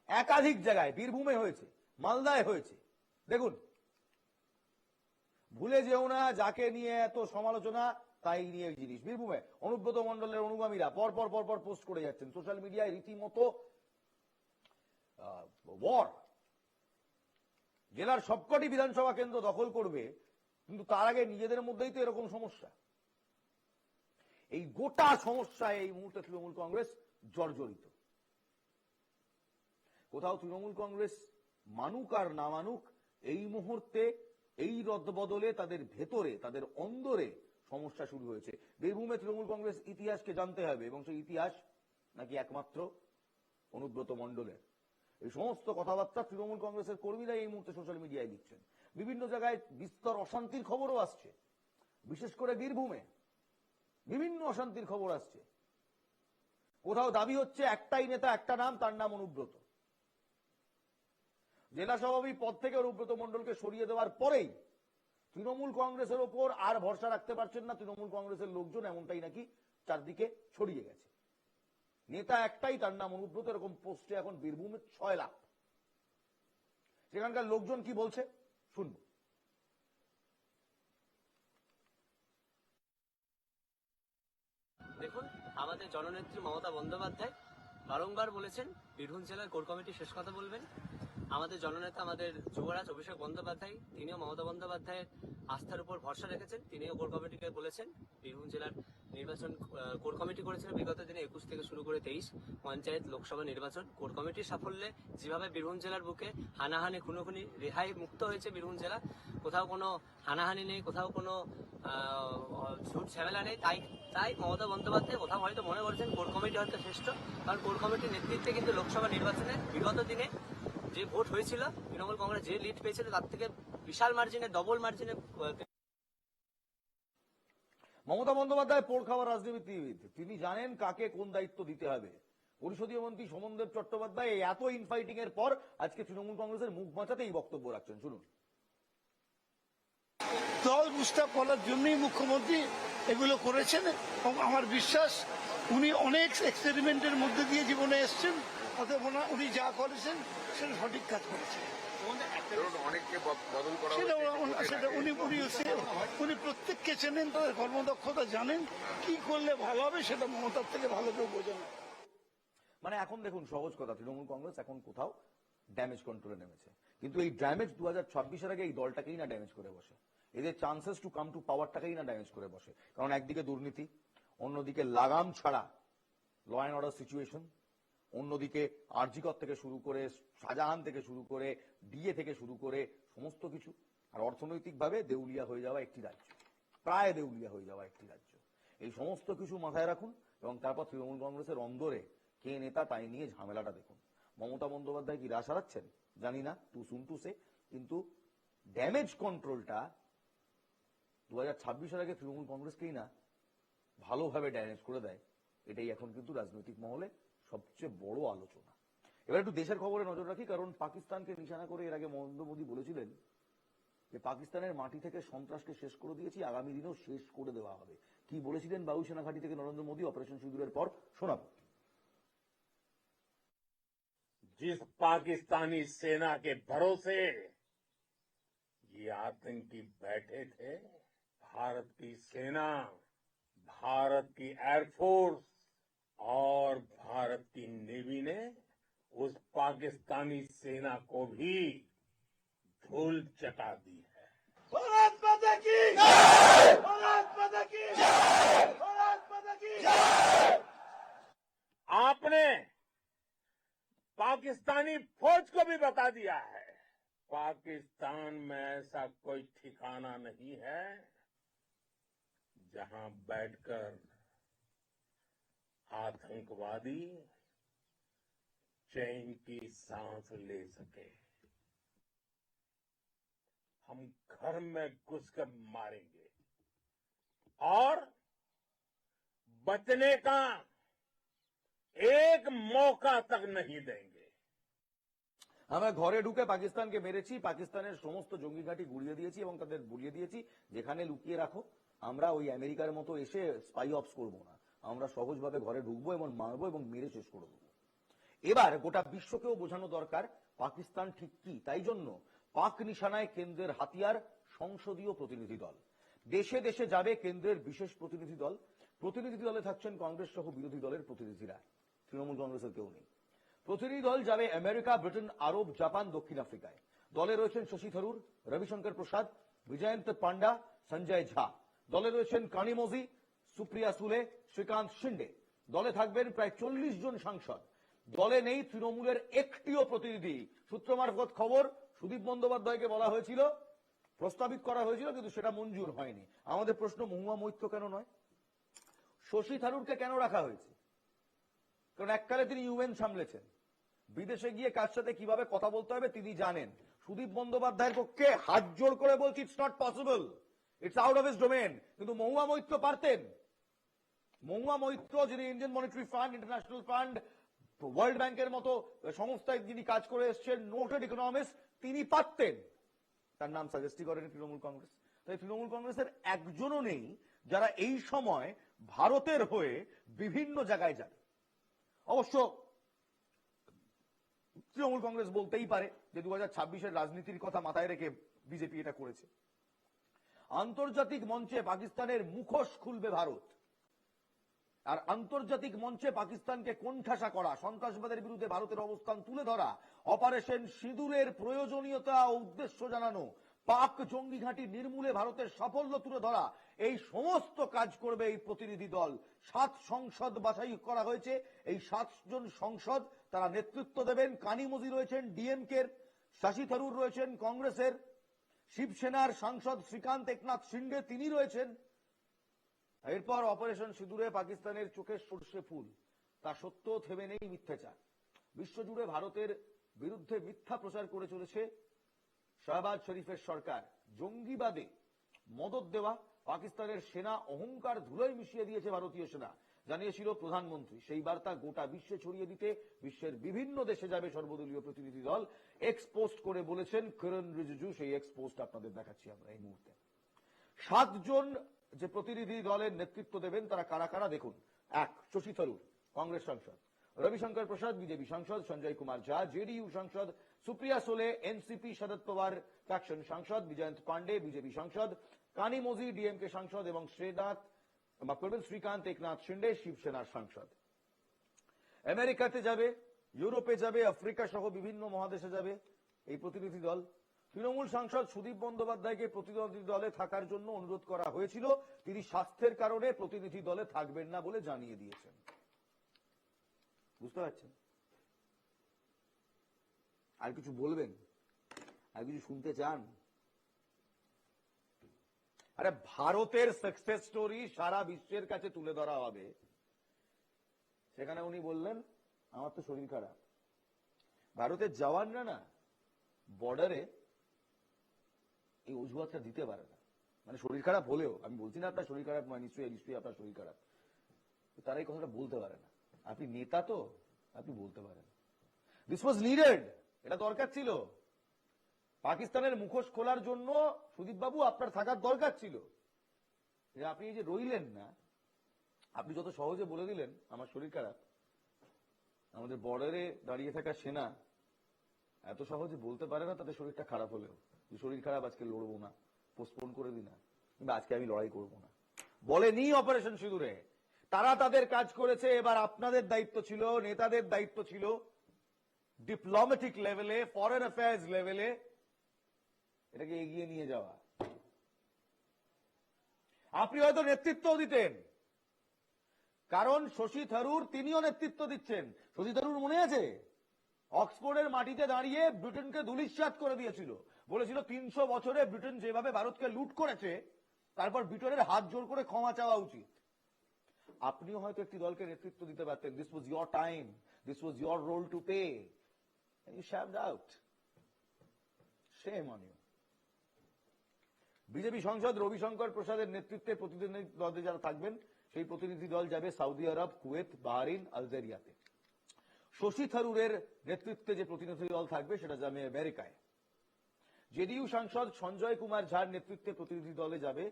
একাধিক জায়গায়, বীরভূমে হয়েছে, মালদায় হয়েছে। দেখুন, ভুলে যেও না যাকে নিয়ে এত সমালোচনা তাই নিয়ে জিনিস। বীরভূমে অনুব্রত মণ্ডলের অনুগামীরা পর পোস্ট করে যাচ্ছেন সোশ্যাল মিডিয়ায়, রীতিমতো ওয়ার। জেলার সবকটি বিধানসভা কেন্দ্র দখল করবে, কিন্তু তার আগে নিজেদের মধ্যেই তো এরকম সমস্যা। এই গোটা সমস্যায় এই মুহূর্তে তৃণমূল কংগ্রেস জর্জরিত। কোথাও তৃণমূল কংগ্রেস মানুক আর না মানুক, এই মুহূর্তে এই রদবদলে তাদের ভেতরে, তাদের অন্দরে সমস্যা শুরু হয়েছে। বীরভূমে তৃণমূল কংগ্রেস ইতিহাসকে জানতে হবে, এবং সেই ইতিহাস নাকি একমাত্র অনুব্রত মণ্ডলের। এই সমস্ত কথাবার্তা তৃণমূল কংগ্রেসের কর্মীরা এই মুহূর্তে সোশ্যাল মিডিয়ায় লিখছেন। বিভিন্ন জায়গায় বিস্তর অশান্তির খবরও আসছে, বিশেষ করে বীরভূমে বিভিন্ন অশান্তির খবর আসছে। কোথাও দাবি হচ্ছে একটাই নেতা, একটা নাম, তার নাম অনুব্রত। জেলা সভাপতি পদ থেকে অনুব্রত মণ্ডলকে সরিয়ে দেওয়ার পরেই তৃণমূল কংগ্রেসের ওপর আর ভরসা রাখতে পারছেন না তৃণমূল কংগ্রেসের লোকজন, এমনটাই নাকি চারদিকে ছড়িয়ে গেছে। নেতা একটাই, তার নাম অনুব্রত, এরকম পোস্টে এখন বীরভূমে 6 লাখ। সেখানকার লোকজন কি বলছে শুনবো। দেখুন, আমাদের জননেত্রী মমতা বন্দ্যোপাধ্যায় বারংবার বলেছেন বীরভূম জেলার কোর কমিটি শেষ কথা বলবেন। আমাদের জননেতা, আমাদের যুবরাজ অভিষেক বন্দ্যোপাধ্যায়, তিনিও মমতা বন্দ্যোপাধ্যায়ের আস্থার উপর ভরসা রেখেছেন। তিনিও কোর কমিটিকে বলেছেন, বীরভূম জেলার নির্বাচন কোর কমিটি করেছেন বিগত দিনে 21 থেকে শুরু করে 23 পঞ্চায়েত লোকসভা নির্বাচন। কোর কমিটির সাফল্যে যেভাবে বীরভূম জেলার বুকে হানাহানি, খুনোখুনি রেহাই মুক্ত হয়েছে বীরভূম জেলা, কোথাও কোনো হানাহানি নেই, কোথাও কোনো ঝুট ঝামেলা নেই। তাই মমতা বন্দ্যোপাধ্যায় কোথাও হয়তো মনে করছেন কোর কমিটি হয়তো শ্রেষ্ঠ, কারণ কোর কমিটির নেতৃত্বে কিন্তু লোকসভা নির্বাচনে বিগত দিনে যে ভোট হয়েছিল, তৃণমূল কংগ্রেস যে লিড পেয়েছিল তার থেকে বিশাল মার্জিনে, ডবল মার্জিনে। মমতা বন্দ্যোপাধ্যায় পোড় খাওয়ার রাজনীতিবিদ, তিনি জানেন কাকে কোন দায়িত্ব দিতে হবে। পরিষদীয় মন্ত্রী সমনদেব চট্টোপাধ্যায় এত ইনফাইটিং এর পর আজকে তৃণমূল কংগ্রেসের মুখ বাঁচাতে এই বক্তব্য রাখছেন, শুনুন। দল বুস্টার করার জন্যই মুখ্যমন্ত্রী এগুলো করেছেন, এবং আমার বিশ্বাস উনি অনেক এক্সপেরিমেন্টের মধ্যে দিয়ে জীবনে এসছেন, অতএব উনি যা করেছেন সেটা সঠিক কাজ করেছেন। সেটা উনি প্রত্যেককে চেনেন, তাদের কর্মদক্ষতা জানেন, কি করলে ভালো হবে সেটা মমতার থেকে ভালো কেউ বোঝেন। মানে এখন দেখুন, সহজ কথা, তৃণমূল কংগ্রেস এখন কোথাও ড্যামেজ কন্ট্রোলে নেমেছে। কিন্তু এই ড্যামেজ 2026-এর আগে এই দলটাকেই না ড্যামেজ করে বসে, এদের চান্সেস টু কাম টু পাওয়ারটাকেই না ড্যামেজ করে বসে। কারণ একদিকে দুর্নীতি, অন্যদিকে লাগাম ছাড়া ল অ্যান্ড অর্ডার সিচুয়েশন, অন্যদিকে আরজিকর থেকে শুরু করে শাহজাহান থেকে শুরু করে ডিএ থেকে শুরু করে সমস্ত কিছু, আর অর্থনৈতিকভাবে দেউলিয়া হয়ে যাওয়া একটি রাজ্য, প্রায় দেউলিয়া হয়ে যাওয়া একটি রাজ্য। এই সমস্ত কিছু মাথায় রাখুন এবং তারপর তৃণমূল কংগ্রেসের অন্দরে কে নেতা তাই নিয়ে ঝামেলাটা দেখুন। মমতা বন্দ্যোপাধ্যায় কি রাশ হারাচ্ছেন জানি না, টু সুন টু সে, কিন্তু ড্যামেজ কন্ট্রোলটা 2026-এর আগে তৃণমূল কংগ্রেসকেই না ভালোভাবে ড্যামেজ করে দেয়, এটাই এখন কিন্তু রাজনৈতিক মহলে সবচেয়ে বড় আলোচনা। এবার একটু দেশের খবরে নজর রাখি, কারণ পাকিস্তানকে নিশানা করে এর আগে নরেন্দ্র মোদী বলেছিলেন যে পাকিস্তানের মাটি থেকে সন্ত্রাসকে শেষ করে দিয়েছি, আগামী দিনেও শেষ করে দেওয়া হবে। কি বলেছিলেন বায়ুসেনা ঘাঁটি থেকে নরেন্দ্র মোদী অপারেশন সিঁদুরের পর, শোনাবো। जिस पाकिस्तानी सेना के भरोसे ये आतंकी बैठे थे, भारत की सेना, भारत की एयरफोर्स और भारत की नेवी ने उस पाकिस्तानी सेना को भी धूल चटा दी है। भारत माता की जय! भारत माता की जय! भारत माता की जय! आपने पाकिस्तानी फौज को भी बता दिया है, पाकिस्तान में ऐसा कोई ठिकाना नहीं है जहां बैठकर आतंकवादी चैन की सांस ले सके। हम घर में घुसकर मारेंगे और बचने का एक मौका तक नहीं देंगे। আমরা ঘরে ঢুকে পাকিস্তানকে মেরেছি, পাকিস্তানের সমস্ত জঙ্গি ঘাঁটি গুড়িয়ে দিয়েছি এবং তাদের বলিয়ে দিয়েছি যেখানে লুকিয়ে রাখো, আমরা ওই আমেরিকার মতো এসে স্পাই অপস করব না, আমরা সহজভাবে ঘরে ঢুকবো এবং মারবো এবং মেরে শেষ করে দেবো। এবার গোটা বিশ্বকেও বোঝানো দরকার পাকিস্তান ঠিক কি। তাই জন্য পাক নিশানায় কেন্দ্রের হাতিয়ার সংসদীয় প্রতিনিধি দল। দেশে দেশে যাবে কেন্দ্রের বিশেষ প্রতিনিধি দল। প্রতিনিধি দলে থাকছেন কংগ্রেস সহ বিরোধী দলের প্রতিনিধিরা, তৃণমূল কংগ্রেসের কেউ নেই। প্রতিনিধি দল যাবে আমেরিকা, ব্রিটেন, আরব, জাপান, দক্ষিণ আফ্রিকায়। দলে রয়েছেন শশী থারুর, রবিশঙ্কর প্রসাদ, বিজয়ন্ত পান্ডা, সঞ্জয় ঝা। দলে রয়েছেন কানিমোজি, সুপ্রিয়া সুলে, শ্রীকান্ত শিন্ডে। দলে থাকবেন প্রায় 40 জন সাংসদ। দলে নেই তৃণমূলের একটিও প্রতিনিধি। সূত্র মারফত খবর, সুদীপ বন্দ্যোপাধ্যায়কে বলা হয়েছিল, প্রস্তাবিত করা হয়েছিল, কিন্তু সেটা মঞ্জুর হয়নি। আমাদের প্রশ্ন, মহুয়া মৈত্র কেন নয়? শশী থারুরকে কেন রাখা হয়েছে? কারণ এককালে তিনি ইউএন সামলেছেন, বিদেশে গিয়ে কার সাথে কিভাবে কথা বলতে হবে তিনি জানেন। সুদীপ বন্দ্যোপাধ্যায়ের পক্ষে হাত জোড় করে বলছি, it's not possible, it's out of his domain. কিন্তু মহুয়া মৈত্র পারতেন। মহুয়া মৈত্র যিনি Indian monetary fund, international fund, world ব্যাংকের মতো সংস্থায় যিনি কাজ করে এসেছেন, নোটেড ইকোনমিস্ট, তিনি পারতেন। তার নাম সাজেস্টই করেন তৃণমূল কংগ্রেস। তাই তৃণমূল কংগ্রেসের একজনও নেই যারা এই সময় ভারতের হয়ে বিভিন্ন জায়গায় যাবে। অবশ্য তৃণমূল কংগ্রেস বলতেই পারে যে 2026-এর রাজনীতির কথা মাথায় রেখে বিজেপি এটা করেছে। আন্তর্জাতিক মঞ্চে পাকিস্তানের মুখোশ খুলবে ভারত, আর আন্তর্জাতিক মঞ্চে পাকিস্তানকে কোণঠাসা করা, সন্ত্রাসবাদের বিরুদ্ধে ভারতের অবস্থান তুলে ধরা, অপারেশন সিঁদুরের প্রয়োজনীয়তা ও উদ্দেশ্য জানানো, পাক জঙ্গি ঘাঁটি নির্মূলে ভারতের সাফল্য তুলে ধরা, এই সমস্ত কাজ করবে এই প্রতিনিধি দল। 7 সংসদ বাছাই করা হয়েছে। এই 7 জন সংসদ তারা নেতৃত্ব দেবেন। কানিমোজি রয়েছেন ডিএমকের, শশী থারুর রয়েছেন কংগ্রেসের, শিবসেনার সাংসদ শ্রীকান্ত একনাথ শিন্ডে তিনি রয়েছেন। এরপর অপারেশন সিঁদুরে পাকিস্তানের চোখের সর্ষে ফুল, তা সত্ত্বেও থেমে নেই মিথ্যাচার। বিশ্বজুড়ে ভারতের বিরুদ্ধে মিথ্যা প্রচার করে চলেছে শাহবাজ শরীফের সরকার। জঙ্গিবাদে মদত দেওয়া, পাকিস্তানের সেনা অহংকার ধুলোয় মিশিয়ে দিয়েছে ভারতীয় সেনা, জানিয়েছিল প্রধানমন্ত্রী। সেই বার্তা গোটা বিশ্বে ছড়িয়ে দিতে বিশ্বের বিভিন্ন দেশে যাবে সর্বদলীয় প্রতিনিধি দল। এক্সপোস্ট করে বলেছেন কিরণ রিজিজু। সেই এক্সপোস্ট আপনাদের দেখাচ্ছি আমরা এই মুহূর্তে। 7 জন যে প্রতিনিধি দলের নেতৃত্ব দেবেন তারা কারা কারা দেখুন। 1 শশী থারুর, কংগ্রেস সাংসদ, রবিশঙ্কর প্রসাদ, বিজেপি সাংসদ, সঞ্জয় কুমার ঝা, জেডিইউ সাংসদ, সুপ্রিয়া সোলে, এনসিপি, শরদ পাওয়ার ফ্যাকশন সাংসদ, বিজয়ন্ত পান্ডে, বিজেপি সাংসদ, কানিমোজি, ডিএমকে সাংসদ এবং শ্রীকান্ত একনাথ শিন্ডে, শিবসেনার সাংসদ। আমেরিকাতে যাবে ইউরোপে যাবে, আফ্রিকা সহ বিভিন্ন মহাদেশে যাবে এই প্রতিনিধি দল। তৃণমূল সাংসদ সুদীপ বন্দ্যোপাধ্যায়কে প্রতিনিধি দলে থাকার জন্য অনুরোধ করা হয়েছিল, তিনি স্বাস্থ্যের কারণে প্রতিনিধি দলে থাকবেন না বলে জানিয়ে দিয়েছেন। বুঝতে পারছেন? আর কিছু বলবেন? আর কিছু শুনতে চান? আরে ভারতের সাকসেস স্টোরি সারা বিশ্বের কাছে তুলে ধরা হবে, সেখানে উনি বললেন আমার তো শরীর খারাপ। ভারতের জওয়ানরা না বর্ডারে এই অজুহাতটা দিতে পারে না, মানে শরীর খারাপ হলেও, আমি বলছি না আপনার শরীর খারাপ নয়, নিশ্চয়ই আপনার শরীর খারাপ, তারা এই কথাটা বলতে পারে না। আপনি নেতা তো, আপনি বলতে পারেন। দিস ওয়াজ নিডেড, এটা দরকার ছিল। পাকিস্তানের মুখোশ খোলার জন্য সুদীপ বাবু আপনার থাকার দরকার ছিল। আপনি এই যে রইলেন না, আপনি যত সহজে বলে দিলেন আমার শরীর খারাপ, আমাদের বর্ডারে দাঁড়িয়ে থাকা সেনা এত সহজে বলতে পারে না তাদের শরীরটা খারাপ হলেও যে শরীর খারাপ, আজকে লড়বো না, পোস্টপোন করে দিই না, কিংবা আজকে আমি লড়াই করবো না। বলেনি অপারেশন সিঁদুরে। তারা তাদের কাজ করেছে, এবার আপনাদের দায়িত্ব ছিল, নেতাদের দায়িত্ব ছিল ডিপ্লোম্যাটিক লেভেলে, ফরেন অ্যাফেয়ার্স লেভেলে এটাকে এগিয়ে নিয়ে যাওয়া। আপনি হয়তো নেতৃত্ব দিতেন, কারণ শশী থারুর তিনিও নেতৃত্ব দিচ্ছেন। শশী থারুর মনে আছে, অক্সফোর্ডের মাটিতে দাঁড়িয়ে ব্রিটেনকে ধূলিসাৎ করে দিয়েছিল, বলেছিল 300 বছরে ব্রিটেন যেভাবে ভারতকে লুট করেছে, তারপর ব্রিটেনের হাত জোর করে ক্ষমা চাওয়া উচিত। আপনিও হয়তো একটি দলকে নেতৃত্ব দিতে পারতেন। This was your time, this was your role to play, and you shaved out. shame on you. BJP সাংসদ রবিশঙ্কর প্রসাদের নেতৃত্বে প্রতিনিধি দলে যারা থাকবেন, সেই প্রতিনিধি দল যাবে সৌদি আরব, কুয়েত, বাহরিন, আলজেরিয়াতে। শশী থারুরের নেতৃত্বে যে প্রতিনিধি দল থাকবে সেটা যাবে আমেরিকায়। জেডিইউ সাংসদ সঞ্জয় কুমার ঝার নেতৃত্বে প্রতিনিধি দলে যাবে,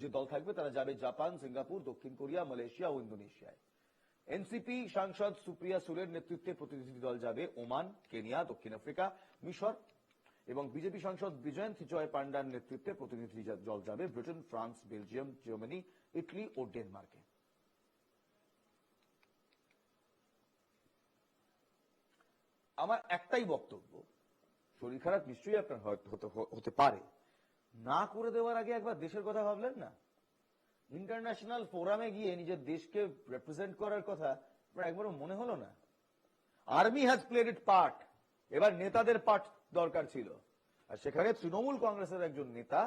যে দল থাকবে তারা যাবে জাপান, সিঙ্গাপুর, দক্ষিণ কোরিয়া, মালয়েশিয়া ও ইন্দোনেশিয়ায়। এনসিপি সাংসদ সুপ্রিয়া সুরের নেতৃত্বে প্রতিনিধি দল যাবে ওমান, কেনিয়া, দক্ষিণ আফ্রিকা, মিশর। এবং বিজেপি সাংসদ বিজয়ন্ত জয় পান্ডার নেতৃত্বে প্রতিনিধি দল যাবে Britain, France, Belgium, Germany, Italy ও ডেনমার্কে। আমার একটাই বক্তব্য, শরীর খারাপ নিশ্চয়ই আপনার হতে পারে, না করে দেওয়ার আগে একবার দেশের কথা ভাবলেন না? ইন্টারন্যাশনাল ফোরামে গিয়ে নিজের দেশকে রিপ্রেজেন্ট করার কথা আপনার একবারও মনে হলো না? Army has played it part, এবার নেতাদের পার্ট দরকার ছিল। আর সেখানে তৃণমূল কংগ্রেসের একজন নেতা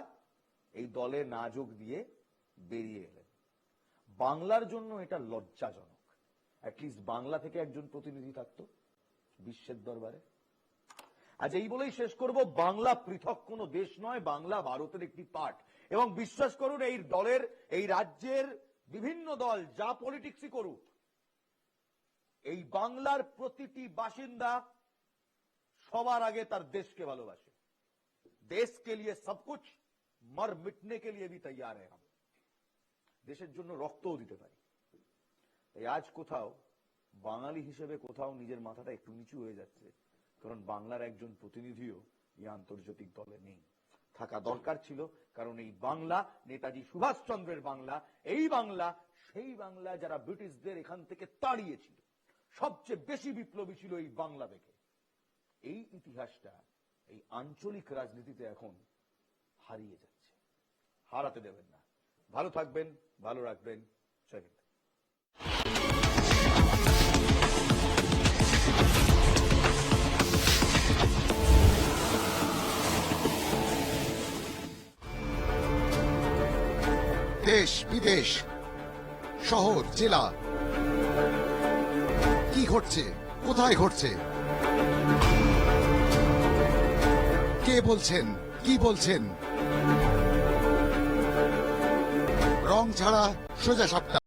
এই দলে না যোগ দিয়ে বেরিয়ে এলেন। বাংলার জন্য এটা লজ্জাজনক। অ্যাটলিস্ট বাংলা থেকে একজন প্রতিনিধি থাকতো বিশ্বের দরবারে। আজ এই বলেই শেষ করব, বাংলা পৃথক কোনো দেশ নয়, বাংলা ভারতের একটি পার্ট। এবং বিশ্বাস করুন, এই দলের, এই রাজ্যের বিভিন্ন দল যা পলিটিক্সই করুক, এই বাংলার প্রতিটি বাসিন্দা সবার আগে তার দেশকে ভালোবাসে। দেশ কে লিয়ে সব কুছ, মর মিটনে কে লিয়ে ভি তৈয়ার হ্যায় হাম। দেশের জন্য রক্তও দিতে পারি। এই আজ কোথাও বাঙালি হিসেবে কোথাও নিজের মাথাটা একটু নিচু হয়ে যাচ্ছে, কারণ বাংলার একজন প্রতিনিধিও এই আন্তর্জাতিক দলে নেই। থাকা দরকার ছিল, কারণ এই বাংলা নেতাজি সুভাষচন্দ্রের বাংলা। এই বাংলা সেই বাংলা যারা ব্রিটিশদের এখান থেকে তাড়িয়েছিল, সবচেয়ে বেশি বিপ্লবী ছিল এই বাংলা থেকে। এই ইতিহাসটা এই আঞ্চলিক রাজনীতিতে এখন হারিয়ে যাচ্ছে, হারাতে দেবেন না। ভালো থাকবেন, ভালো রাখবেন। জয় হিন্দ। দেশ বিদেশ, শহর জেলা, কি ঘটছে, কোথায় ঘটছে, কে বলছেন, কি বলছেন, রং ছাড়া সোজা সাপটা।